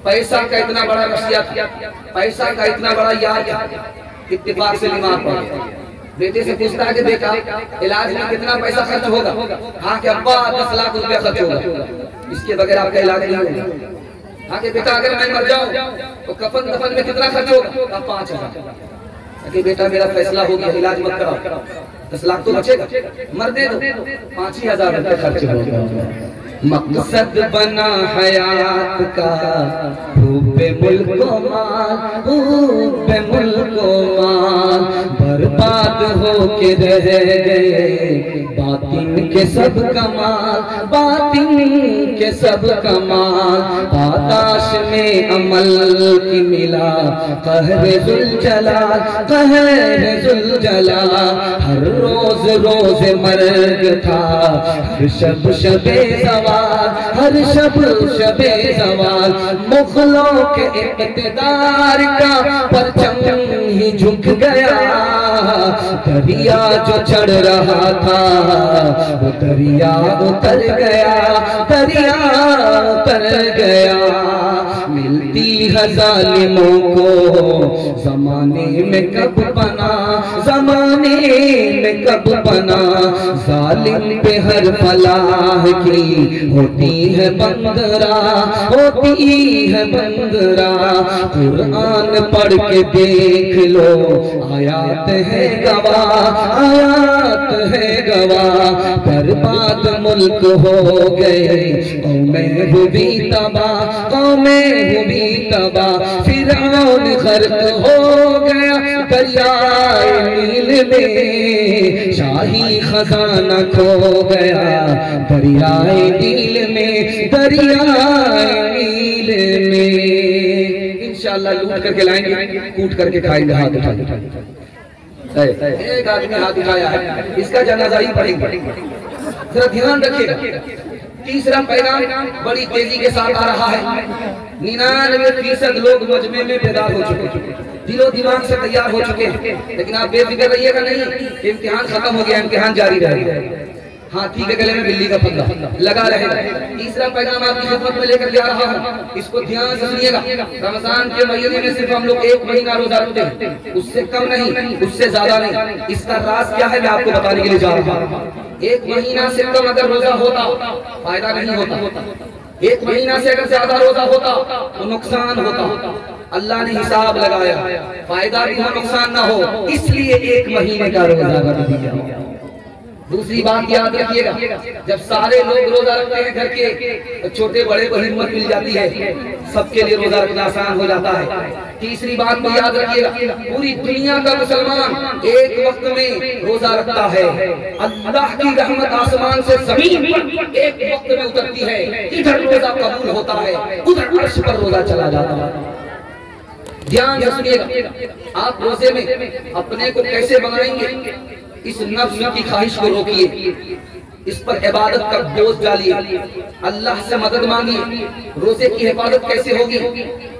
S3: पैसा का इतना बड़ा रसिया था, पैसा का इतना बड़ा यार था, इत्तेफाक से बीमार पड़ गया। बेटे से पूछता है कि बेटा इलाज में कितना पैसा खर्च होगा, हाँ कि अब्बा 10 लाख रुपया खर्च होगा, इसके बगैर आपका इलाज नहीं होगा। हाँ कि बेटा अगर मैं मर जाऊं तो कफन दफन में कितना खर्च होगा, 5,000। कि बेटा मेरा फैसला हो गया, इलाज मत कराओ, 10 लाख तो बचेगा, मर दे दो, 5,000 रुपये खर्च होगा। मकसद बना हयात का हुब्बे मुल्क माल, हुब्बे मुल्क माल, बर्बाद हो के रह गए बातिन के सब कमाल, बातिन के सब कमाल। आकाश में अमल की मिला कहरे जुल जलाल, कहरे जुल जलाल। हर रोज रोज मर्ग था, हर शब शबे सवाल, हर शब शबे सवाल। मुगलों के इक़्तिदार का परचम ही झुक गया, दरिया जो चढ़ रहा था वो दरिया उतर गया, दरिया उतर गया। मिलती है जालिमों को जमाने में कब बना, जमाने में कब बना। जालिम पे हर फलाह की होती है बंदरा, होती है बंदरा। कुरान पढ़ के देख लो, आयात है गवाह, आयात है गवाह। बर्बाद मुल्क हो गए, कौमें हुई तबाह, कौमें हुई तबाह। फिरौन गर्क हो गया दरियाए नील में, शाही खजाना खो गया दरियाए नील में, दरियाए नील में। इंशाअल्लाह लूट करके लाएंगे, कूट करके खाएंगे। हाथ उठाएंगे, एक आदमी हाथ उठाया है, इसका जनाजा ही पढ़ेंगे, जरा ध्यान रखिएगा। तीसरा पैगाम बड़ी तेजी के साथ आ रहा है। 99% लोग मजमे में बेदार हो चुके, दिलो दिमाग से तैयार हो चुके हैं, लेकिन आप बेफिक्र रहिएगा नहीं, इम्तिहान खत्म हो गया, इम्तिहान जारी रहेगा। हाथी के गले में बिल्ली का फंदा लगा रहेगा। तीसरा पैगाम आपकी खिदमत में लेकर जा रहा हूँ, इसको ध्यान से सुनिएगा। रमजान के महीने में सिर्फ हम लोग 1 महीना रोजा रखते हैं, उससे कम नहीं, उससे ज्यादा नहीं। इसका राज क्या है मैं आपको बताने के लिए जा रहा हूँ। 1 महीना से कम अगर रोजा होता फायदा नहीं होता, 1 महीना से अगर ज्यादा रोजा होता तो नुकसान होता। अल्लाह ने हिसाब लगाया, फायदा भी हो नुकसान ना हो, इसलिए 1 महीने का रोजा कर दिया। दूसरी बात याद रखिएगा, जब सारे लोग रोजा रखते हैं घर के, तो छोटे बड़े को हिम्मत मिल जाती है, सबके लिए रोजा रखना आसान हो जाता है। तीसरी बात भी याद रखिएगा, पूरी दुनिया का मुसलमान एक वक्त में रोजा रखता है। अल्लाह की रहमत आसमान से जमीन पर एक वक्त में उतरती है, इधर रोजा कबूल होता है, उधर अर्श पर रोजा चला जाता है। ध्यान से सुनिएगा, आप रोजे में अपने को कैसे बनाएंगे, इस नफ्स की ख्वाहिश को रोकिए। इस पर इबादत का बोझ डालिए, अल्लाह से मदद मांगिए। रोजे की हिफाजत कैसे होगी?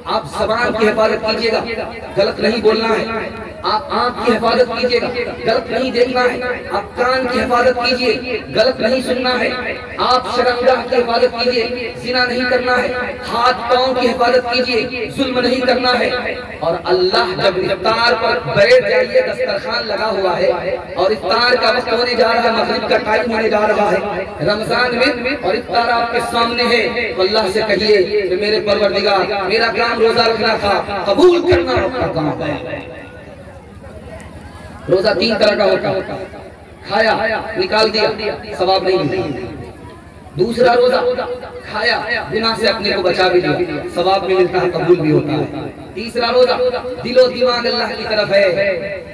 S3: आप ज़बान की हिफाजत कीजिएगा, गलत नहीं बोलना है। आप आंख की हिफाजत कीजिएगा, गलत नहीं देखना है। आप कान की हिफाजत कीजिए, गलत नहीं सुनना है। आप शर्मगाह की हिफाजत कीजिए, जिना नहीं करना है। हाथ पांव की हिफाजत कीजिए, जुल्म नहीं करना है। और अल्लाह जब इफ्तार पर बैठ जाइए, दस्तरखान लगा हुआ है और इफ्तार का वक्त होने जा रहा है, मगरिब का टाइम होने जा रहा है रमजान में, और इफ्तार आपके सामने है, तो अल्लाह से कहिए कि मेरे परवरदिगार, मेरा काम रोजा रखना था, कबूल करना आपका काम है। रोजा 3 तरह का होता है, खाया निकाल दिया, सवाब नहीं मिलता। दूसरा रोजा खाया, गुनाह से अपने को बचा भी लिया, सवाब भी मिलता है, कबूल भी होता है। तीसरा रोजा दिलो दिमाग अल्लाह की तरफ है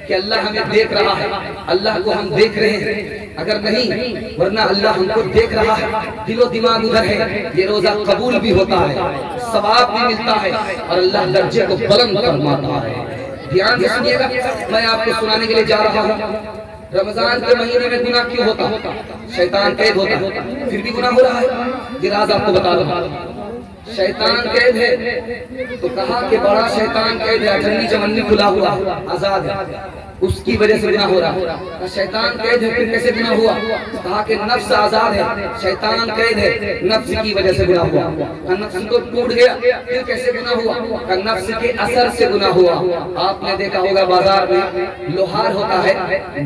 S3: कि अल्लाह हमें देख रहा है, अल्लाह को हम देख रहे हैं, अगर नहीं वरना अल्लाह हमको देख रहा है, दिलो दिमाग उधर है, ये रोजा कबूल भी होता है, सवाब भी मिलता है और अल्लाह दर्जे को बुलंद फरमाता है। ध्यान से सुनिएगा, मैं आपको सुनाने के लिए जा रहा हूँ। रमजान के महीने में गुनाह क्यों होता? शैतान कैद होता है, फिर भी गुनाह हो रहा है। ये राज आपको बता दो, शैतान कैद है तो कहा कि बड़ा शैतान कैद है, अठन्नी चमन्नी खुला हुआ आजाद है, उसकी वजह से गुनाह हो रहा है। शैतान कैद है, फिर कैसे गुनाह हुआ? कहा कि नफ्स आजाद है, शैतान कैद है, नफ्स की वजह से गुनाह हुआ। नफ्स को टूट गया, फिर कैसे गुनाह हुआ? नफ्स के असर से गुनाह हुआ। आपने देखा होगा बाजार में लोहार होता है,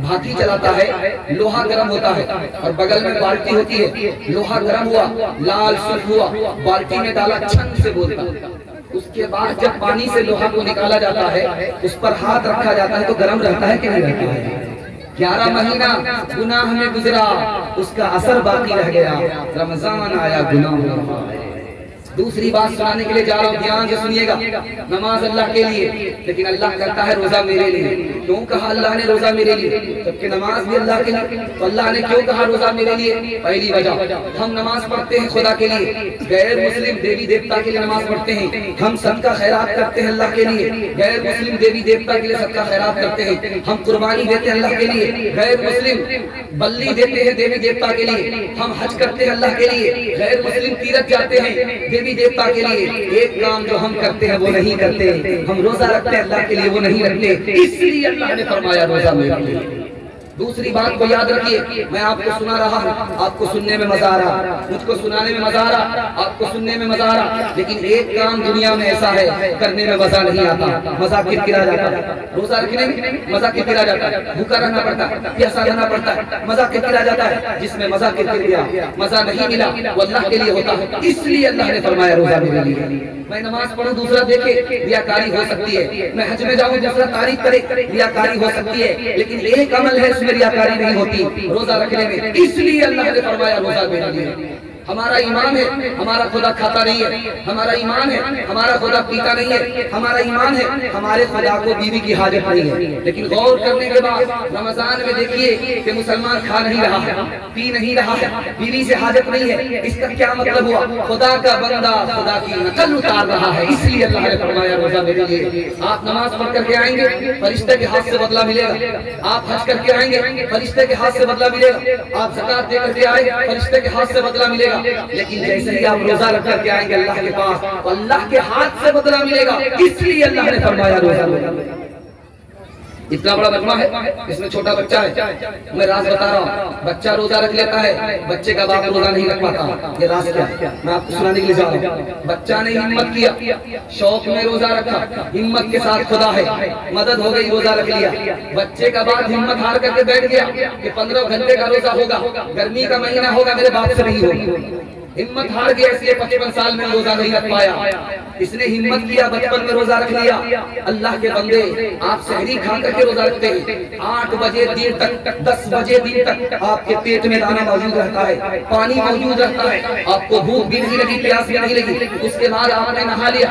S3: भाती चलाता है, लोहा गर्म होता है और बगल में बाल्टी होती है, लोहा गर्म हुआ, लाल सुर्ख हुआ, बाल्टी में डाला, छन से बोलता। उसके बाद जब पानी से लोहा को निकाला जाता है, उस पर हाथ रखा जाता है तो गर्म रहता है कि नहीं रहता है? 11 महीना गुनाह में गुजरा, उसका असर बाकी रह गया, रमजान आया, गुनाह हुआ। दूसरी बात सुनाने के लिए जा रहा हूँ, ध्यान से सुनिएगा। नमाज अल्लाह के लिए, लेकिन अल्लाह कहता है रोजा मेरे लिए। क्यों कहा अल्लाह ने रोजा मेरे लिए? जबकि नमाज भी अल्लाह के लिए, तो अल्लाह ने क्यों कहा रोजा मेरे लिए? पहली वजह, हम नमाज पढ़ते हैं खुदा के लिए, गैर मुस्लिम देवी देवता के लिए नमाज पढ़ते हैं। हम सदका खैरात करते हैं अल्लाह के लिए, गैर मुस्लिम देवी देवता के लिए सदका खैरात करते हैं। हम कुर्बानी देते हैं अल्लाह के लिए, गैर मुस्लिम बल्ली देते हैं देवी देवता के लिए। हम हज करते हैं अल्लाह के लिए, गैर मुस्लिम तीरथ जाते हैं देवी देवता के लिए। एक काम जो हम करते हैं वो नहीं करते, हम रोजा रखते हैं अल्लाह के लिए, वो नहीं रखते, इसलिए अल्लाह ने फरमाया रोजा मेरे लिए। दूसरी बात को याद रखिए, मैं आपको सुना रहा हूँ, आपको सुनने में मजा आ रहा, मुझको सुनाने में मजा आ रहा, आपको सुनने में मजा आ रहा, लेकिन एक काम दुनिया में ऐसा है करने में मजा नहीं आता, मजा किरकिरा जाता है। रोजा रखने में मजा किरकिरा जाता है, भूखा रहना पड़ता है, प्यासा रहना पड़ता है, मजा किरकिरा जाता है। जिसमें मजा किरकिर गया, मजा नहीं मिला, वो अल्लाह के लिए होता है, इसलिए अल्लाह ने फरमाया रोजा मेरे लिए। मैं नमाज पढ़ूं दूसरा देखे, रियाकारी हो सकती है। मैं हज में जाऊं दूसरा तारीफ करे, रियाकारी हो सकती है, लेकिन एक अमल है उसमें रियाकारी नहीं होती, रोजा रखने में, इसलिए अल्लाह ने फरमाया रोजा मेरे लिए। हमारा ईमान है हमारा खुदा खाता नहीं है, हमारा ईमान है हमारा खुदा पीता नहीं है, हमारा ईमान है हमारे खुदा को बीवी की हाजत नहीं है। लेकिन गौर करने के बाद रमजान में देखिए कि मुसलमान खा नहीं रहा है, पी नहीं रहा है, बीवी से हाजत नहीं है। इसका क्या मतलब हुआ? खुदा का बंदा खुदा की नकल उतार रहा है, इसलिए अल्लाह ने फरमाया रोजा मेरे लिए। आप नमाज पढ़ करके आएंगे, फरिश्ते के हाथ से बदला मिलेगा। आप हज करके आएंगे, फरिश्ते के हाथ से बदला मिलेगा। आप ज़कात दे करके आएंगे, फरिश्ते के हाथ से बदला मिलेगा। लेकिन जैसे ही आप रोजा रख करके आएंगे अल्लाह के पास, तो अल्लाह के हाथ से बदला मिलेगा, इसलिए अल्लाह ने फरमाया रोजा मेरा। इतना बड़ा मजमा है, इसमें छोटा बच्चा है, मैं राज बता रहा हूँ। बच्चा रोजा रख लेता है, बच्चे का बाप रोजा नहीं रख पाता। ये राज क्या है मैं आपको सुनाने के लिए जा रहा हूँ। बच्चा ने हिम्मत किया, शौक में रोजा रखा, हिम्मत के साथ खुदा है, मदद हो गई, रोजा रख लिया। बच्चे का बाप हिम्मत हार करके बैठ गया कि 15 घंटे का रोजा होगा, गर्मी का महीना होगा, मेरे बाप से नहीं होगा। हिम्मत हार गया, इसलिए 55 साल में रोजा नहीं रख पाया। इसने हिम्मत किया, बचपन में रोजा रख लिया। अल्लाह के बंदे, आप सहरी खा करके रोजा रखते हैं, 8 बजे दिन तक 10 बजे दिन तक आपके पेट में दाना मौजूद रहता है, पानी मौजूद रहता है, आपको भूख भी नहीं लगी, प्यास भी नहीं लगी। उसके बाद आपने नहा लिया,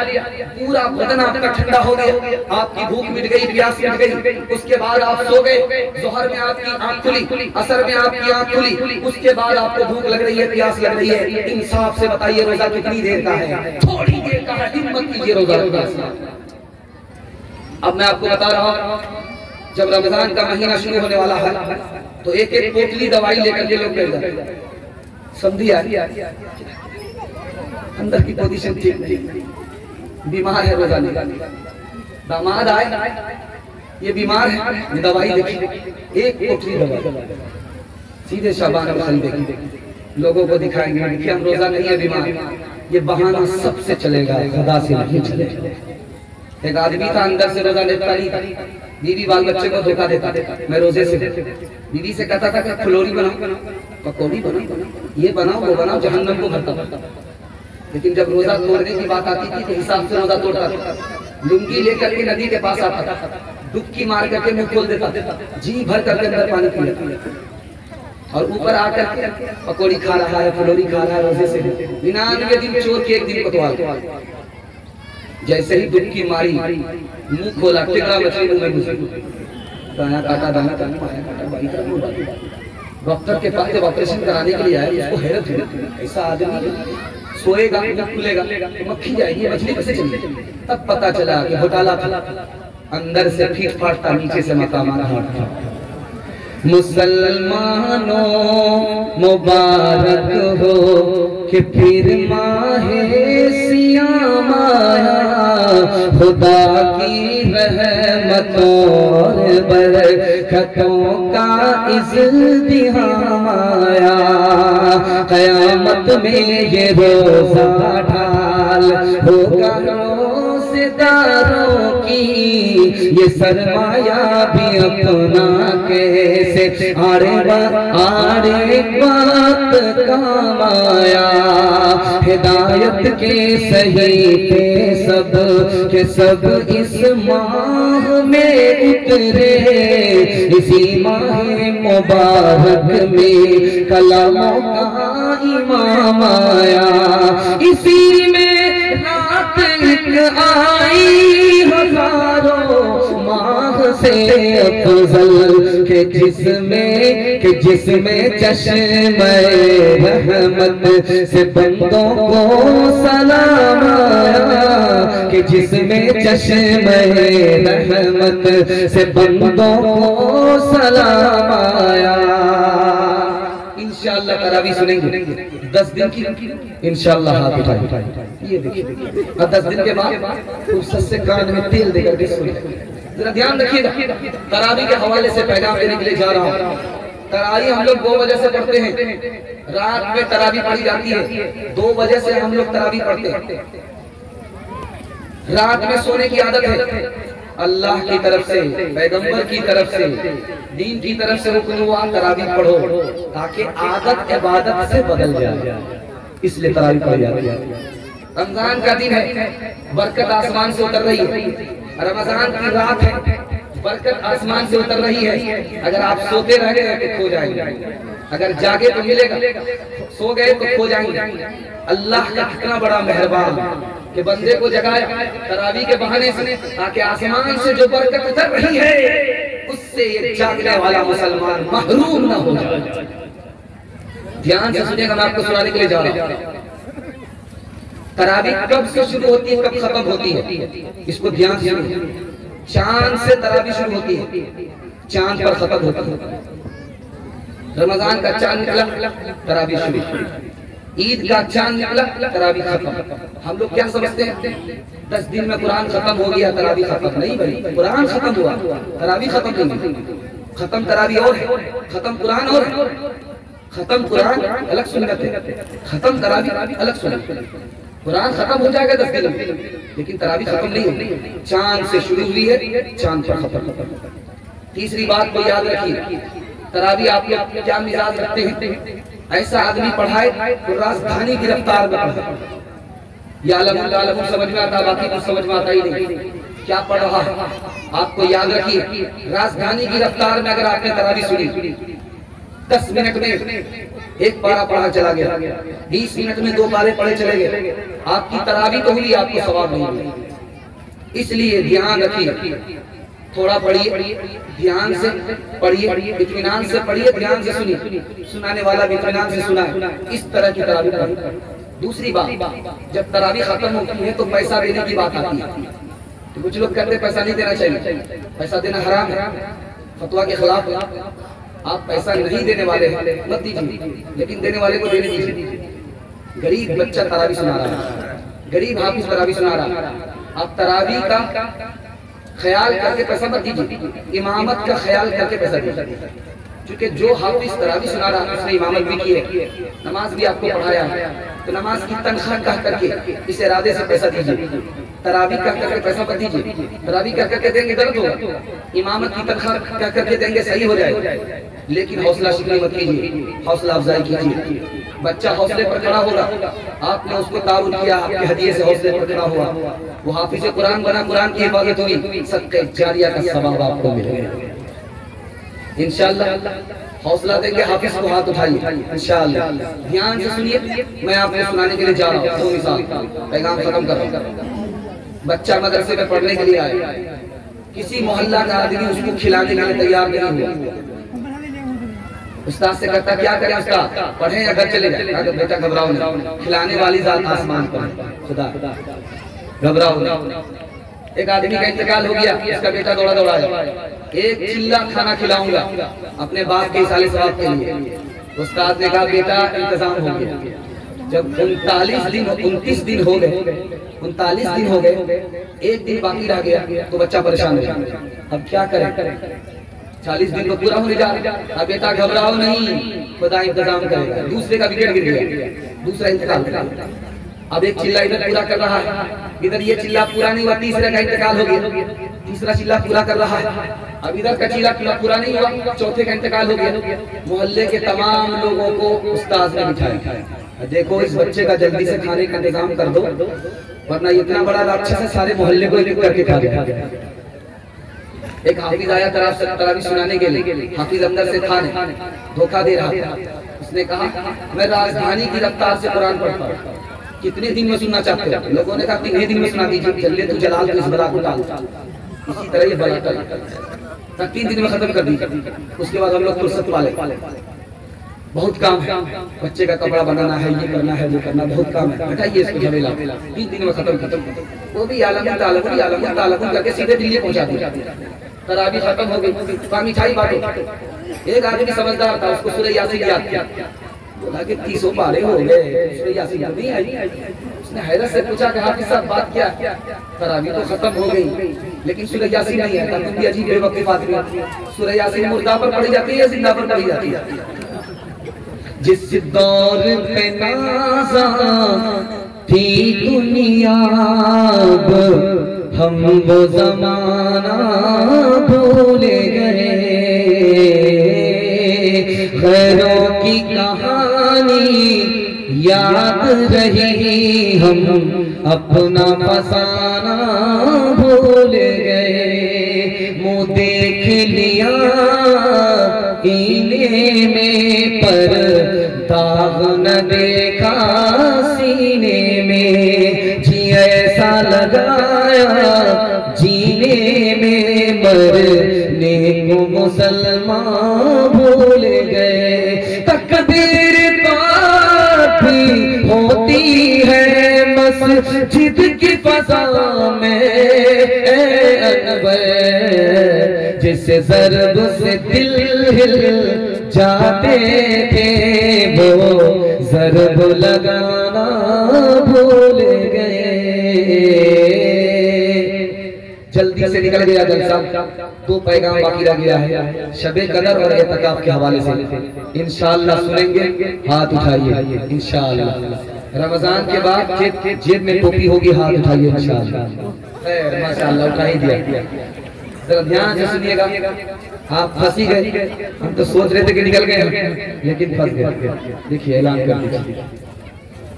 S3: पूरा बदन आपका ठंडा हो गया, आपकी भूख मिट गई, प्यास मिट गई। उसके बाद आप सो गए, जोहर में आपकी आंख खुली, असर में आपकी आंख खुली, उसके बाद आपको भूख लग रही है, प्यास लग रही है। इंसाफ से बताइए रोजा कितनी देर का है? थोड़ी देर का है, हिम्मत कीजिए रोजा रखना। अब मैं आपको बता रहा हूँ, जब रमजान का महीना शुरू होने वाला है तो एक एक पोटली दवाई लेकर के लोग बैठ जाते, समझी आ अंदर की पोजीशन ठीक नहीं, बीमार है रोजाना, दामाद आए ये बीमार है, ये दवाई देखिए, एक पोटली दवाई सीधे शाबान में खरीदेंगे, लोगों को दिखाएंगे कि हम रोजा नहीं है बीमार, ये बहाना सबसे चलेगा, खुदा से नहीं चलेगा। एक आदमी था अंदर से रोजा लेता नहीं था, बीवी बाल बच्चे को धोखा देता, मैं रोजे से, बीवी से कहता था कि फुलोरी बनाओ, पकौड़ी बनाओ, ये बनाओ वो बनाओ, जहन्नम को भरता। लेकिन जब रोजा तोड़ने की बात आती थी तो हिसाब से रोजा तोड़ता था, लुंगी लेकर के नदी के पास आता था, डुबकी मार करके मुंह खोल देता, जी भर करके अंदर पानी पी लेता, और ऊपर आकर के पकौड़ी खा रहा है, फुलोरी खा रहा है रोजे से। 99 दिन चोर के एक दिन कोतवाल, जैसे ही डुबकी मारी मुंह खोला, टिकड़ा मछली मुंह में घुसी, दाना काटा दाना काटा, डॉक्टर के पास जब ऑपरेशन कराने के लिए आया उसको हैरत हुई, ऐसा आदमी सोएगा खुलेगा तो मक्खी जाएगी, मछली कैसे चलेगी? तब पता चला कि घोटाला था, अंदर से फीट फाटता, नीचे से मकाम था। मुसलमानों मुबारक हो कि फिर माहे सियाम आया, खुदा की रहमतों और बरकतों का इज़्तिहाम आया। क़यामत में ये रोज़ा ढाल होगा रोज़ेदारों की, ये सरमाया भी अपना कैसे आड़े बात काम आया। हिदायत के सहीफे सब के सब इस माह में उतरे, इसी माह मुबारक में कलामों का इमाम आया। इसी में रात एक आई हजारों माह से अफजल के जिसमें चश्मे रहमत से बंदों को सलाम आया, कि जिसमें चश्मे रहमत से बंदों को सलाम आया। इंशाअल्लाह तरावी सुनेंगे 10 दिन की, इंशाअल्लाह हाथ उठाए, ये देखिए, और 10 दिन के बाद फुर्सत से कान में तेल देकर के सुनिए। जरा ध्यान रखिएगा, तरावी के हवाले से पैगाम देने के लिए जा रहा हूँ। तरावी हम लोग 2 बजे से पढ़ते हैं, रात में तरावी पढ़ी जाती है, 2 बजे से हम लोग तरावी पढ़ते हैं। रात में सोने की आदत है, अल्लाह की तरफ से, पैगंबर की तरफ से, दीन की तरफ से हुक्म हुआ तरावी पढ़ो, ताकि आदत इबादत से बदल जाए, इसलिए तरावी पढ़ी जाती है। रमजान का दिन है, बरकत आसमान से उतर रही है, रमजान की रात है, बरकत आसमान से उतर रही है। अगर आप सोते रह गए तो खो जाएंगे, अगर जागे तो मिलेगा, सो गए तो खो जाएंगे। अल्लाह का कितना बड़ा मेहरबान कि बंदे को जगाया तरावी के बहाने से, ताकि आसमान से जो बरकत उतर रही है उससे ये जागने वाला मुसलमान महरूम न हो जाए। ध्यान से सुनिएगा, मैं आपको सुनाने के लिए जा रहा हूं। तरावी कब से शुरू होती है, कब खत्म होती है, इसको ध्यान से सुनिए। चांद से तरावी शुरू होती है, चांद पर खत्म होती है। रमजान का चांद निकला, तरावी शुरू। ईद का चांद निकला, तरावी खत्म। हम लोग क्या समझते हैं 10 दिन में कुरान खत्म हो गया, तरावी खत्म नहीं भाई, कुरान खत्म हुआ, तरावी खत्म नहीं। खत्म तरावी और है, खत्म कुरान और है। खत्म कुरान अलग सुन्नत है, खत्म तरावी अलग सुन्नत है। कुरान खत्म हो जाएगा 10 दिन में, लेकिन तरावी खत्म नहीं होगी। चांद से शुरू हुई है, चांद पर खत्म। तीसरी बात को याद रखिए, तरावी आप लोग क्या मिजाज रखते हैं? ऐसा आदमी पढ़ाए तो राजधानी गिरफ्तार में पढ़ाए, या अलग समझ में आता, बाकी कुछ समझ में आता ही नहीं, क्या पढ़ रहा है। आपको याद रखिए, राजधानी गिरफ्तार में अगर आपने तरावी सुनी, 10 मिनट में एक पारा पढ़ा चला गया, 20 मिनट में 2 पारे पढ़े चले गए, आपकी तरावी तो हुई, आपको सवाब नहीं मिलेगा। इसलिए ध्यान रखिए, थोड़ा पढ़िए, ध्यान से पढ़िए, इत्मीनान से पढ़िए, ध्यान से सुनिए, सुनाने वाला भी इत्मीनान से सुनाए, इस तरह की तरावी पढ़िए। दूसरी बात, जब तरावी खत्म होती है तो पैसा देने की बात आती है, तो कुछ लोग कहते हैं पैसा नहीं देना चाहिए, पैसा देना हराम है। फतवा के खिलाफ आप पैसा नहीं देने वाले मत दीजिए, लेकिन देने वाले को देने दीजिए। गरीब बच्चा तरावी सुना रहा है, गरीब हाफिज तरावी सुना रहा है, आप तरावी का ख्याल करके पैसा मत दीजिए, इमामत का ख्याल करके पैसा दीजिए। क्योंकि जो हाफिज तरावी सुना रहा है उसने इमामत भी की है, नमाज भी आपको पढ़ाया है, तो नमाज की तनख्वाह कह करके इस इरादे से पैसा दीजिए। तरावी कह करके पैसा मत दीजिए, तरावी कह करके देंगे दर्द होगा, इमामत की तनख्वाह कह करके देंगे सही हो जाए। लेकिन हौसला शिकनी मत कीजिए, हौसला अफजाई कीजिए। बच्चा हौसले पर खड़ा होगा, आपने उसको तारुद किया, आपके हदिये से हौसले पर खड़ा हुआ, वो हाफिज कुरान बना, कुरान की हिफाजत हुई, सदक़े जारिया का सवाब आपको मिलेगा इंशाअल्लाह। हौसला देंगे, हाफिज को हाथ उठाइए इंशाअल्लाह। ध्यान से सुनिए, मैं आपको सुनाने के लिए जा रहा हूँ। 2 मिसाल, पैगाम खत्म कर रहा हूँ। बच्चा मदरसे में पढ़ने के लिए आया, किसी मोहल्ला का आदमी उसको खिलाने के लिए तैयार नहीं हुआ। उस्ताद से कहता क्या करें उस्ताद, पढ़े या घर चले जाए? अगर बेटा घबराओ नहीं, खिलाने वाली जात आसमान पर खुदा, घबराओ नहीं। एक आदमी का इंतकाल हो गया, इसका बेटा दौड़ा दौड़ा आया, एक चिल्ला खाना खिलाऊंगा अपने बाप के इसाले सवाब के लिए। उस्ताद ने कहा बेटा इंतजाम हो गया। जब 39 दिन हो गए, 39 दिन हो गए, एक दिन बाकी रह गया तो बच्चा परेशान हो गया। अब क्या करें? 40 दिन तो पूरा होने जा रहा है। अब बेटा घबराओ नहीं, खुदा इंतजाम करेगा। दूसरे का विकेट गिर गया, दूसरा इंतकाल कर गया। अब एक चिल्ला इधर पूरा कर रहा है, इधर ये चिल्ला पूरा नहीं हुआ, तीसरे का इंतकाल हो गया, तीसरा चिल्ला पूरा कर रहा है। अब इधर का चिल्ला पूरा नहीं हुआ, चौथे का इंतकाल हो गया। मोहल्ले के तमाम लोगों को उस्ताद ने बिठाया, देखो इस बच्चे का जल्दी से खाने का इंतजाम कर दो, वरना इतना बड़ा राक्षस है सारे मोहल्ले को एक करके खा गया। एक हाफिज आया तरावी सुनाने के लिए, हाफिज अंदर से था नहीं, धोखा दे रहा था। उसने कहा मैं राजधानी की रफ्तार से कुरान पढ़ता हूँ, कितने दिन में सुनना चाहते हो? लोगों ने कहा 3 दिन में सुना दीजिए। जल्दी तू जलाल तो इस बला को डाल, इसी तरह ये बला टल 3 दिन में खत्म कर दी। उसके बाद हम लोग फुर्सत वाले, बहुत काम है, बच्चे का कपड़ा बनाना है, ये करना है, वो करना, बहुत काम है, हटाइए इसको झमेला। 3 दिन में खत्म, वो भी आलम तालम करके सीधे दिल्ली पहुंचा दिया। तरावी खत्म हो गई, मिठाई बांटो। एक आदमी समझदार था, उसको सूरह यासीन याद किया, बोला कि 300 पारे हो गए, सूरह यासीन याद नहीं आई। उसने हैरत से पूछा कि हाफिज साहब बात क्या? तरावी तो खत्म हो गई, लेकिन सूरह यासीन नहीं है। तुम भी अजीब बेवकूफ आदमी, सूरह यासीन मुर्दा पर पढ़ी जाती है या जिंदा पर पढ़ी जाती है? जिस दौर पे नाज़ा थी दुनिया, हम वो जमाना भूल गए। खैरों की कहानी याद रही, हम अपना फसाना भूल गए। मुँह देख लिया सीने में, पर दाग न देखा सीने में। जी ऐसा लगाया जीने में, मरने को मुसलमान भूल गए। तकदीर काफी होती है मस्जिद की फज़ा में, अनवर जिसे ज़र्ब से दिल हिल जाते थे, वो ज़र्ब लगाना भूल गए। जल्दी से निकल गया जलसा, 2 पैगाम बाकी रह गया है, शबे कदर और एतकाफ के हवाले से इंशाअल्लाह सुनेंगे। हाथ उठाइए इंशाअल्लाह। रमजान के बाद जेब में टोपी होगी, हाथ उठाइए इंशाअल्लाह। माशाअल्लाह उठा ही दिया। जरा ध्यान से सुनिएगा, आप फंसी गए, हम तो सोच रहे थे कि निकल गए, लेकिन फंस गए। देखिए ऐलान कर दीजिए।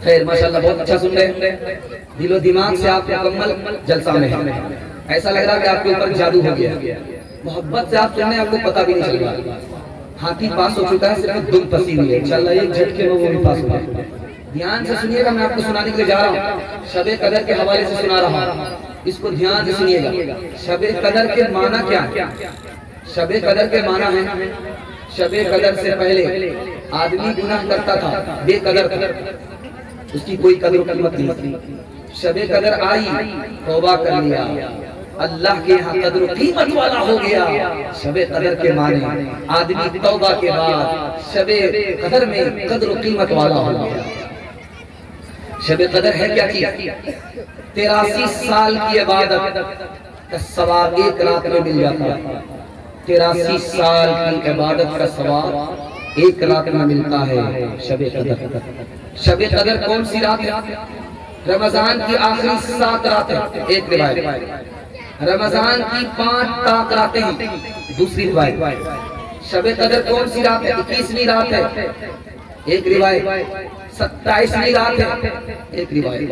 S3: खैर माशाअल्लाह बहुत अच्छा सुन रहे हैं, दिलो दिमाग से आप मुकम्मल जलसा में हैं। ऐसा लग रहा है कि आपके ऊपर जादू हो गया, मोहब्बत से आप सुन रहे हैं, आपको पता भी नहीं चल रहा। हाथी पास हो चुका है, सिर्फ दुम फंसी हुई है, इंशाअल्लाह एक झटके में वो भी पास हो जाएगा। ध्यान से सुनिएगा, मैं आपको सुनाने के लिए जा रहा हूँ, शबे कदर के हवाले से सुना रहा हूँ, इसको ध्यान से सुनिएगा। शबे कदर के माना क्या? शबे कदर के माना है, शबे कदर से पहले आदमी गुनाह करता था, बेकदर, उसकी कोई कदर कीमत नहीं। शबे कदर आई, तौबा कर लिया, अल्लाह के यहाँ कदर कीमत वाला हो गया। शबे कदर के माने आदमी तौबा के बाद शबे कदर में कदर कीमत वाला हो गया। शबे कदर है क्या चीज? 83 साल की इबादत का सवाब एक रात में मिल जाता है। 83 साल की इबादत का सवाब एक रात में मिलता है। शबे कदर, शबे कदर कौन सी रात है? रमजान की आखिरी 7 रातें एक रिवायत, रमजान की 5 ताक रातें दूसरी रिवायत। शबे कदर कौन सी रात है? 21वीं रात है एक रिवायत, 27वीं रात है एक रिवायत।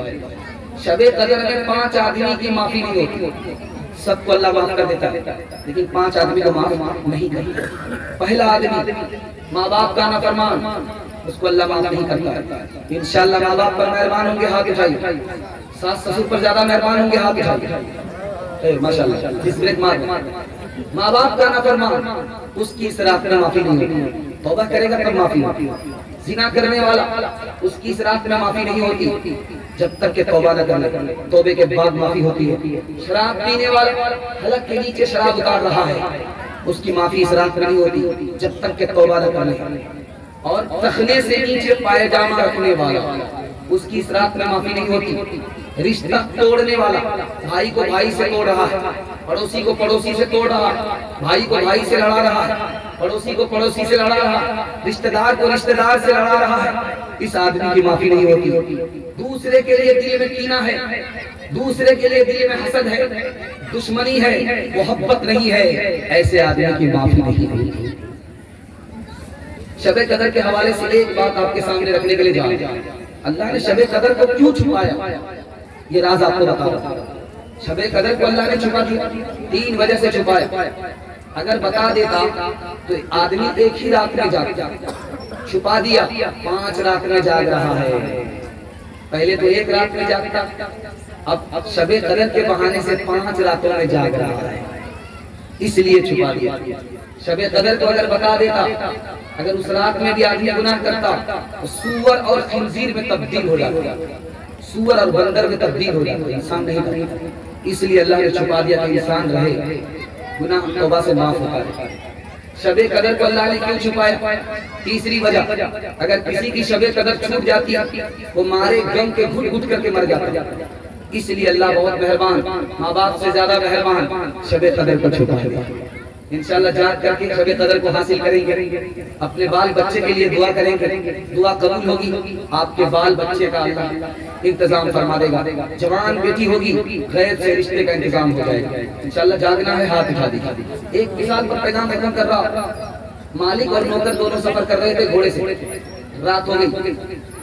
S3: शबे कदर में 5 आदमी की माफी नहीं होती, सबको अल्लाह माफ कर देता है, लेकिन 5 आदमी को माफ नहीं करता। पहला आदमी माँ बाप का नाफरमान, उसको अल्लाह माफ नहीं करता। इंशाअल्लाह माँ बाप पर मेहरबान होंगे हाथ उठाइए, सास ससुर पर ज्यादा मेहरबान होंगे हाथ उठाइए माशाअल्लाह। जिस ब्रेक मार माँ बाप का नाफरमान, उसकी इस रात में माफी नहीं होती। तौबा करेगा तब माफी होती। जिना करने वाला, उसकी इस रात में माफी नहीं होती जब तक के तौबा न कर ले, तौबे के बाद माफी होती है। शराब पीने वाला हलक के नीचे शराब उतार रहा है, उसकी माफी इस रात में नहीं होती जब तक के तौबा न कर ले। और तखने से नीचे पायजामा रखने वाला, उसकी इस रात में माफी नहीं होती। रिश्ता तोड़ने वाला, भाई को भाई से तोड़ रहा है, पड़ोसी को पड़ोसी से तोड़ रहा है, भाई को भाई से लड़ा रहा है, पड़ोसी को पड़ोसी से लड़ा रहा है, रिश्तेदार को रिश्तेदार से लड़ा रहा है, इस आदमी की माफी नहीं होती। दूसरे के लिए दिल में कीना है, दूसरे के लिए दिल में हसद है, दुश्मनी है, मोहब्बत नहीं है, ऐसे आदमी की माफी नहीं होती। शबे कदर के हवाले से एक बात आपके सामने रखने के लिए जा रहा हूं। अल्लाह ने शबे कदर को क्यों छुपाया, ये राज आपको बता रहा हूं। शबे कदर को अल्लाह ने छुपा दिया, 3 वजह से छुपाया। अगर बता देता तो आदमी एक ही रात में जागता, छुपा दिया 5 रात में जाग रहा है। पहले तो एक रात में जागता, अब शबे कदर के बहाने से 5 रातों में जाग रहा है, इसलिए छुपा दिया। शबे कदर को अगर बता देता, अगर उस रात में भी आदमी गुनाह करता तो सूअर और खंजीर में तब्दील हो जाता, सूअर और बंदर में तब्दील हो जाता, इंसान नहीं करता। इसलिए अल्लाह ने छुपा दिया कि इंसान रहे, गुनाह तौबा से माफ होता है। शबे कदर को अल्लाह ने क्यों छुपाया? तीसरी वजह, अगर किसी की शबे कदर छूट जाती वो मारे गम के घुट घुट करके मर जाता, इसलिए अल्लाह बहुत मेहरबान, माँ बाप से ज्यादा मेहरबान, शबे कदर को छुपाएगा। इंशाअल्लाह जाग करके शबे कदर को हासिल करेंगे, अपने बाल बच्चे के लिए दुआ करेंगे, दुआ कबूल होगी, आपके बाल बच्चे का अल्लाह इंतजाम फरमा देगा। जवान बेटी होगी, गैर से रिश्ते का इंतजाम हो जाएगा। इंशाअल्लाह जागना है, हाथ उठा दी। एक मिसाल पर पैगाम खत्म कर रहा, मालिक और नौकर दोनों सफर कर रहे थे घोड़े से, रात हो गई।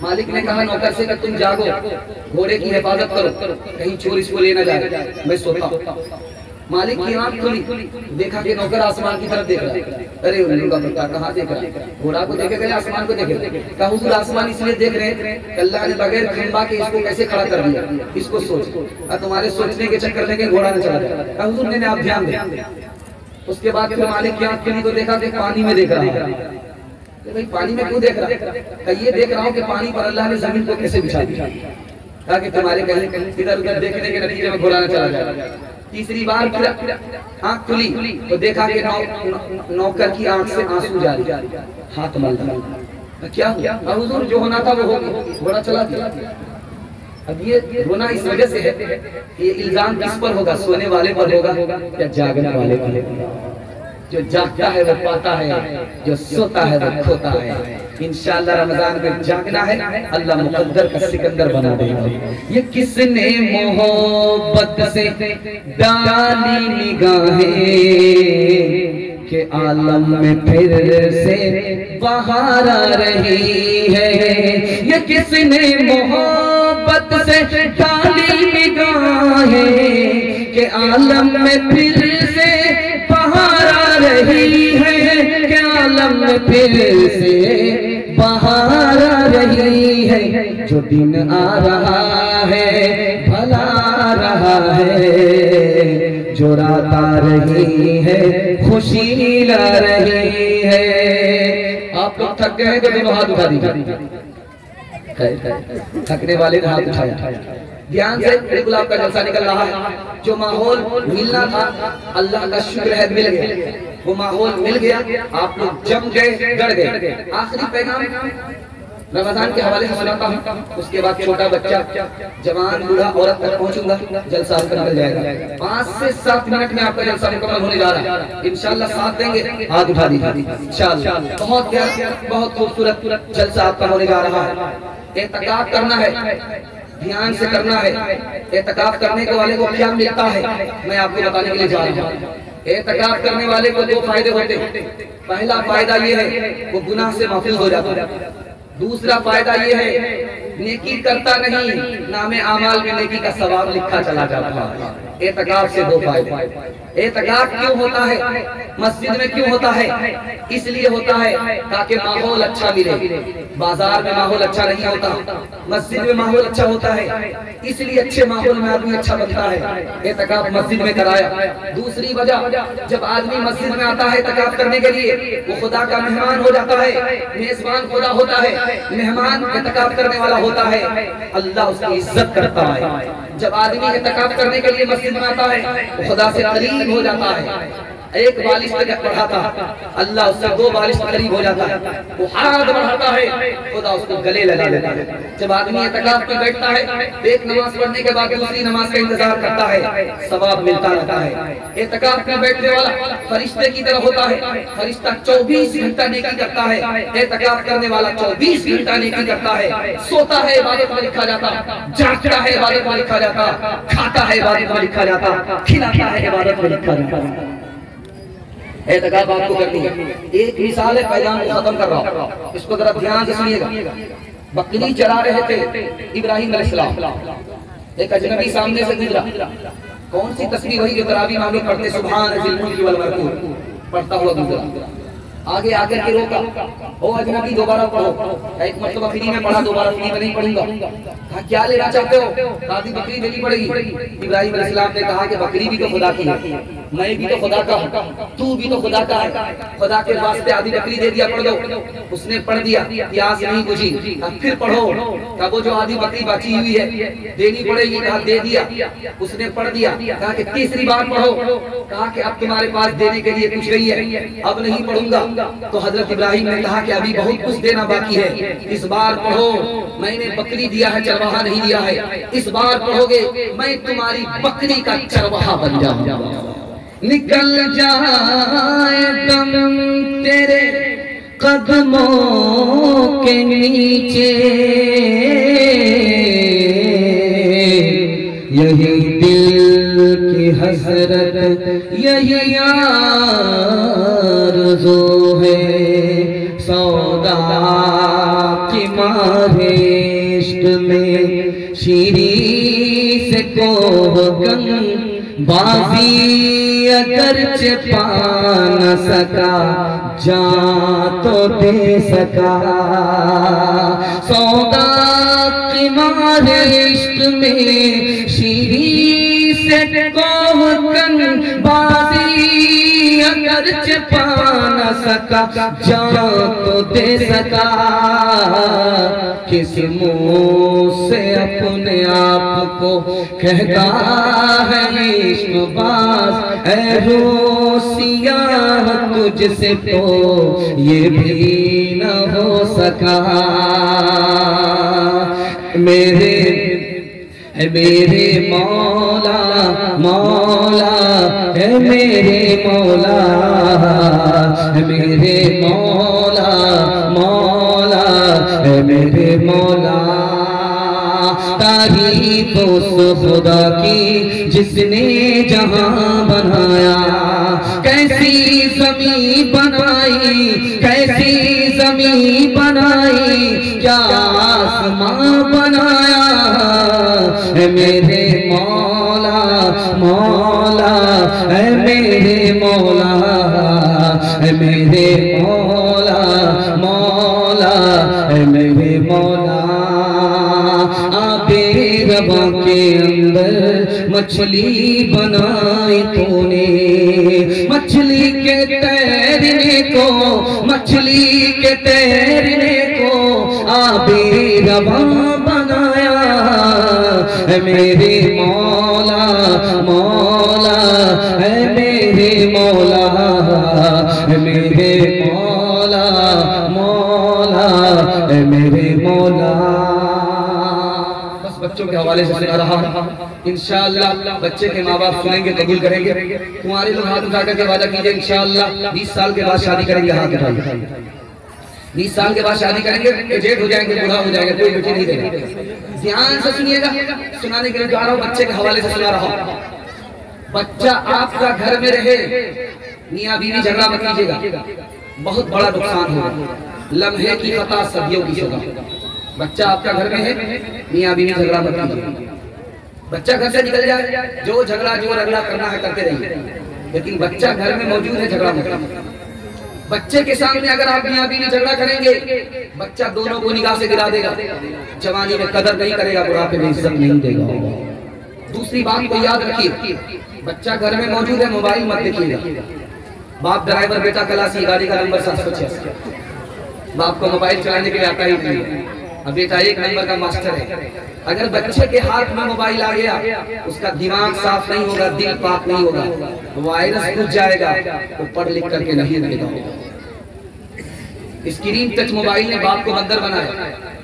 S3: मालिक ने कहा नौकर से कि तुम जागो, घोड़े की हिफाजत करो, कहीं चोर इसको ले न जाए, मैं सोता। मालिक की आंख खुली, देखा कि नौकर आसमान की तरफ देख रहा है। अरे उनका बेटा कहाँ देख रहा है? घोड़ा को देखे गए, आसमान को देखे। कहा हुजूर आसमान इसलिए देख रहे हैं, अल्लाह ने बगैर खंबा के इसको कैसे खड़ा कर दिया, इसको सोच। तुम्हारे सोचने के चक्कर में घोड़ा न चला जाए। कहा हुजूर मैंने आप ध्यान दिया। उसके बाद फिर मालिक की आंख खुली तो देखा कि पानी में देख रहा है। भाई पानी में क्यों देख रहा है? ये देख रहा हूँ कि पानी पर अल्लाह ने जमीन को कैसे बिछा दिया, ताकि तुम्हारे कहीं इधर उधर देखने के नतीजे में घोड़ा न चला जाए। तीसरी बार आंख खुली तो देखा कि नौकर की आंख से आंसू जारी, हाथ मलता। क्या हुआ? हुजूर जो होना था वो हो गया, घोड़ा चला गया। अब ये रोना इस वजह से है, ये इल्जाम किस पर होगा? सोने वाले पर होगा या जागने वाले पर? जो जागता है वो पाता है, जो सोता है वो खोता है। इंशाअल्लाह रमजान में जागना है, अल्लाह मुकद्दर का सिकंदर बना देगा। ये किसने मोहब्बत से डाली निगाहें के आलम में फिर से बहार आ रही है। ये किसने मोहब्बत से डाली निगाहें के आलम में फिर से बहार आ रही है, के आलम में फिर से बहार आ रही है। जो दिन आ रहा है भला आ रहा है, जो रात आ रही है खुशी ला रही है। आप लोग थक गए तो दोनों हाथ उठा दीजिए, थकने वाले ने हाथ उठाया। ध्यान से बिल्कुल आपका जलसा निकल रहा है। जो माहौल मिलना था अल्लाह का शुक्र है मिल गया, वो माहौल मिल गया, आप लोग जम गए, गड़ गए। आखिरी पैगाम रमजान के हवाले से सुनाता हूँ, उसके बाद छोटा बच्चा, जवान, बूढ़ा, औरत तक पहुंचूंगा, जलसा निकल जाएगा। 5 से 7 मिनट में आपका जलसा मुकम्मल होने जा रहा है। इंशाल्लाह साथ देंगे, हाथ उठा दीजिए इंशाल्लाह। बहुत प्यारा, बहुत खूबसूरत जलसा आपका होने जा रहा है। एतकाफ करना है, ध्यान से करना है। एतकाफ करने के वाले को क्या मिलता है मैं आपको बताने के लिए जा रहा हूँ। एतकाफ करने वाले को 2 फायदे होते हैं। पहला फायदा ये है वो गुनाह से महफूज हो जाता है। दूसरा फायदा ये है नेकी करता नहीं, नामे आमाल में नेकी का सवाब लिखा चला जाता है। एतकाफ से 2 फायदे। एतकाफ क्यों होता है, मस्जिद में क्यों होता है? इसलिए होता है ताकि माहौल अच्छा मिले। बाजार में माहौल अच्छा नहीं होता, मस्जिद में माहौल अच्छा होता है, इसलिए अच्छे माहौल में आदमी अच्छा बनता है। एतकाफ मस्जिद में कराया। दूसरी वजह, जब आदमी मस्जिद में आता है एतकाफ करने के लिए, वो खुदा का मेहमान हो जाता है। मेजबान खुदा होता है, मेहमान एतकाफ करने वाला होता है, अल्लाह उसकी इज्जत करता है। जब आदमी एतकाफ करने के लिए मस्जिद में आता है वो खुदा से करीब हो जाता है। एक बालिश तक बढ़ाता है, अल्लाह उससे 2 बालिश करीब हो जाता है। वो हाथ बढ़ाता है, खुदा उसको गले लगा देता है। जब आदमी एतकाफ में बैठता है, एक नमाज पढ़ने के बाद दूसरी नमाज का इंतजार करता है, सवाब मिलता रहता है। एतकाफ में बैठने वाला फरिश्ते की तरह होता है। फरिश्ता 24 घंटा नेकी करता है, एतकाफ करने वाला 24 घंटा नेकी करता है। सोता है इबादत में लिखा जाता, जागता है इबादत में लिखा जाता, खाता है इबादत में लिखा जाता, खिलाता है इबादत में लिखा जाता। एतकाफ आपको करनी है। एक मिसाल है, पैगाम को खत्म कर रहा हूँ, इसको जरा ध्यान से सुनिएगा। बकरी चरा रहे थे इब्राहिम अलैहिस्सलाम, एक अजनबी सामने से गुजरा। कौन सी तस्वीर? वही जो तरावी में हम लोग पढ़ते, सुभान जिल मुल्क वल मलकूत, पढ़ता हुआ गुजरा। आगे आकर के रोका, ओ अजनबी दोबारा पढ़ो। एक मरतबा फ्री में पढ़ा, दोबारा फ्री में नहीं पढ़ूंगा। कहा क्या लेना चाहते हो? दादी बकरी देनी पड़ेगी। इब्राहिम अलैहिस्सलाम ने कहा कि बकरी भी तो खुदा की है, मैं भी तो खुदा का हूँ, तू भी तो खुदा का है। खुदा के वास्ते आधी बकरी दे दिया, पढ़ दो। उसने पढ़ दिया, प्यास नहीं बुझी। फिर पढ़ो, कहा वो जो आधी बकरी बची हुई है देनी पड़ेगी, कहा दे दिया। उसने पढ़ दिया, कहा कि तीसरी बार पढ़ो। कहा कि अब तुम्हारे पास देने के लिए कुछ नहीं है, अब नहीं पढ़ूंगा। तो हजरत इब्राहिम ने कहा कि अभी बहुत कुछ देना बाकी है, इस बार पढ़ो। मैंने बकरी दिया है, चरवाहा नहीं दिया है। इस बार पढ़ोगे मैं तुम्हारी बकरी का चरवाहा बन जाऊंगा। निकल जाए दम तेरे कदमों के नीचे, यही दिल की हसरत, यही आरज़ू है। सौदा की मारे इश्क में शीरी से कोहगन बाजी अगरचे पा न सका, जा तो दे सका। सौदा की मारे इश्क में शीरी से कोहगन बाजी अगरचे पा न सका, जा तो दे सका। किस मुंह से अपने आप को कहता है इश्क बाज, ऐ रोसिया तुझसे तो ये भी न हो सका। मेरे मौला मौला है, मेरे मौला है, मेरे मौला मौला है, मेरे मौला। तारीफ उस खुदा की जिसने जहां बनाया, कैसी ज़मीं बनाई, कैसी ज़मीं बनाई, क्या आसमां बनाया। है मेरे मौला मौला है, मेरे मौला है, मेरे मौला मौला है, मेरे मौला। रबा के अंदर मछली बनाई तूने, मछली के तैरने को, मछली के तैरने को आबे रबा बनाया।
S2: है मेरे मौला, मौला है मेरे मौला, है मेरे मौला, मौला है मेरे मौला।
S3: बस बच्चों के हवाले से सुना रहा हूं, इंशाअल्लाह बच्चे के माँ बाप सुनेंगे, कबूल करेंगे। तुम्हारे लोग हाथ उठा करके वादा कीजिए इंशाअल्लाह 20 साल के बाद शादी करेंगे। हाथ उठाइए। 20 साल के बाद शादी करेंगे, एजेड हो जाएंगे, बूढ़ा हो जाएंगे, कोई बेटी नहीं देगा। ध्यान से सुनिएगा, सुनाने के लिए जा रहा हूँ, बच्चे के हवाले से सुना रहा हूँ। बच्चा आपका घर में रहे, मियाँ बीवी झगड़ा मत कीजिएगा, बहुत बड़ा नुकसान होगा। लम्हे की खता सदियों की सजा। बच्चा आपका घर में है, मियाँ बीवी झगड़ा मत कीजिए। बच्चा घर से निकल जाए, जो झगड़ा जो रगड़ा करना है करते रहिए, लेकिन बच्चा घर में मौजूद है, झगड़ा मत। बच्चे के सामने अगर आप मियाँ बीवी झगड़ा करेंगे, बच्चा दोनों को निगाह से गिरा देगा, जवानी में कदर नहीं करेगा, बुढ़ापे में इज्जत नहीं देगा। दूसरी बात को याद रखिए, बच्चा घर में मौजूद है, मोबाइल मत देखिएगा। बाप ड्राइवर, बेटा खलासी, गाड़ी का नंबर 786, बाप को मोबाइल चलाने के लिए आता ही नहीं, अब बेटा 1 नंबर का मास्टर है। अगर बच्चे के हाथ में मोबाइल आ गया, उसका दिमाग साफ नहीं होगा, दिल पाक नहीं होगा, वायरस घुस जाएगा, वो पढ़ लिख करके नहीं देगा। स्क्रीन टच मोबाइल ने बाप को बंदर बनाया,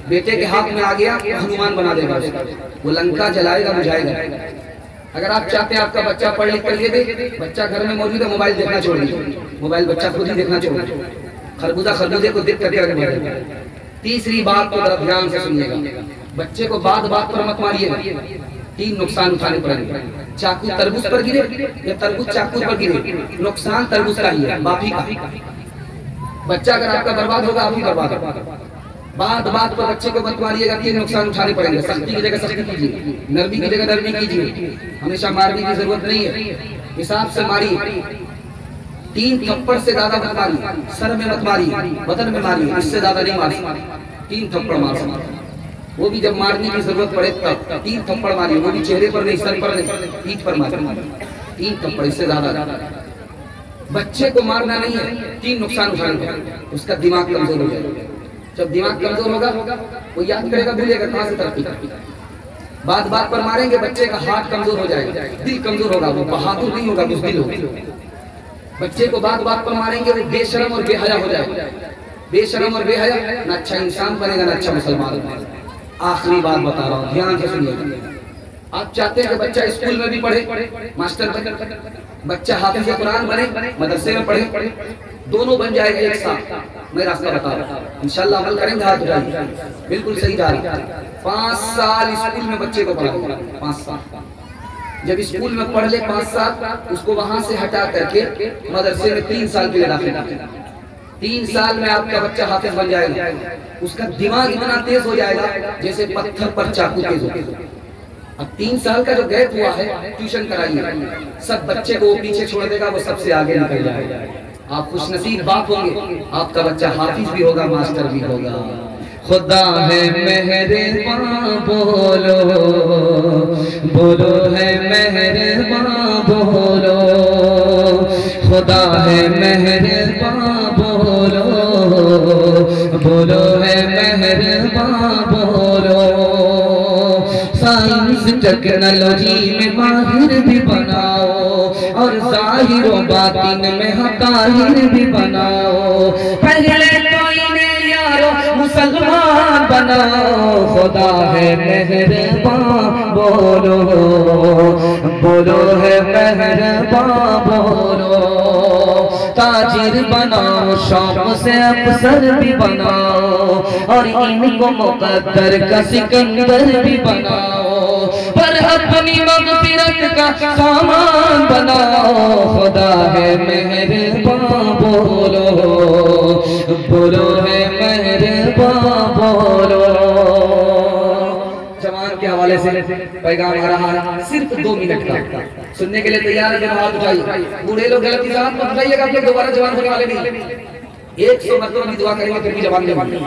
S3: बेटे के हाथ में आ गया, हनुमान बना देगा उसका, वो लंका जलाएगा, बुझाएगा। अगर आप चाहते हैं आपका बच्चा पढ़ लिख कर ले दे, बच्चा घर में मौजूद है, मोबाइल देखना छोड़ दीजिए, मोबाइल बच्चा खुद ही देखना छोड़ दीजिए, खरबूजा खरबूजे को देख करके रख देगा। तीसरी बात को जरा ध्यान से सुनिएगा, बच्चे को बात बात पर मत मारिएगा, 3 नुकसान उठाने पड़ेंगे। चाकू तरबूज पर गिरे या तरबूज चाकू पर गिरे, नुकसान तरबूज का ही है, बाप ही का। बच्चा अगर आपका बर्बाद होगा, आप ही बर्बाद होगा। बात बात पर बच्चे को मत मारिएगा, 3 नुकसान उठाने पड़ेंगे। सख्ती की जगह सख्ती कीजिए, नरमी की जगह नरमी कीजिए, हमेशा मारने की जरूरत नहीं है, हिसाब से मारिए। 3 थप्पड़ से ज्यादा मत मारिए, सर में मत मारिए, बदन में मारिए, इससे ज्यादा नहीं मारिए। 3 थप्पड़ मार सकते, वो भी जब मारने की जरूरत पड़े तब 3 थप्पड़ मारिए, वो भी चेहरे पर नहीं, सर पर नहीं, पीठ पर मारिए। 3 थप्पड़, इससे ज्यादा। बच्चे को मारना नहीं है, 3 नुकसान उठाने, उसका दिमाग कमजोर हो जाएगा। जब दिमाग कमजोर होगा, वो याद करेगा, भूलेगा कहां से तरक्की करती। बात बात पर मारेंगे, बच्चे का हाथ कमजोर हो जाएगा, दिल कमजोर होगा, वो बहादुर नहीं होगा, बुज़दिल होगा। बच्चे को बात बात पर मारेंगे, वो बेशरम और बेहया हो जाएगा। बेशरम और बेहया, ना अच्छा इंसान बनेगा, ना अच्छा मुसलमान बनेगा। आखिरी बात बता रहा हूँ, ध्यान से सुनिएगा। आप चाहते हैं कि बच्चा स्कूल में भी पढ़े, मास्टर बने, बच्चा हाफिज कुरान बने, मदरसे में पढ़े, दोनों बन जाएगा एक साथ। मैं रास्ता बता रहा हूँ, इंशाल्लाह अमल करेंगे, हाथ उठाइए, बिल्कुल सही जा रहा है। 5 साल स्कूल में बच्चे को पढ़ाओ, 5 साल। जब स्कूल में पढ़ ले 5 साल, उसको वहां से हटा करके मदरसे में 3 साल के लिए दाखिला। 3 साल में आपका बच्चा हाफिज बन जाएगा, उसका दिमाग इतना तेज हो जाएगा जैसे पत्थर पर चाकू तेज होता है। अब 3 साल का जो गैप हुआ है, ट्यूशन कराइए, सब बच्चे को पीछे छोड़ देगा, वो सबसे आगे निकल जाएगा। आप खुशनसीब बाप होंगे, आपका बच्चा हाफिज भी होगा, मास्टर भी होगा।
S2: खुदा है मेहरबान, बोलो बोलो है मेहरबान, बोलो खुदा है मेहरबान, बोलो बोलो है मेहरबान, बोलो। साइंस टेक्नोलॉजी में माहिर भी बनाओ, और जाहिर व बातिन में हकाहिर भी बनाओ। पहले तो इन्हें यारो मुसलमान बनाओ। खुदा है मेहरबान, बोलो बोलो है मेहरबान, बोलो। ताजिर बनाओ, शौक से अफसर भी बनाओ, और इनको मुकद्दर का सिकंदर भी बनाओ, पर अपनी मग़फ़िरत का सामान बनाओ। खुदा है मेहरबान, बोलो बोलो है मेहरबान, बोलो।
S3: जवान के हवाले से पैगाम आ रहा है, सिर्फ 2 मिनट का, सुनने के लिए तैयार है? हाथ उठाइए। बूढ़े लोग गलती से हाथ मत उठाइएगा, आप लोग दोबारा जवान होने वाले नहीं। 100 मरतबा भी दुआ करेंगे फिर भी जवान नहीं होंगे।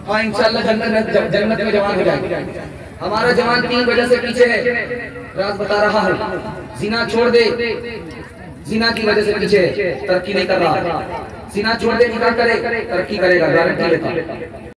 S3: हाँ, इंशाअल्लाह जन्नत में जवान हो जाएंगे। हमारा जवान 3 वजह से पीछे है, राज बता रहा है। जिना छोड़ दे, जिना की वजह से पीछे है, तरक्की नहीं कर रहा। जिना छोड़ दे, निकाह करे, तरक्की करेगा, गारंटी लेता।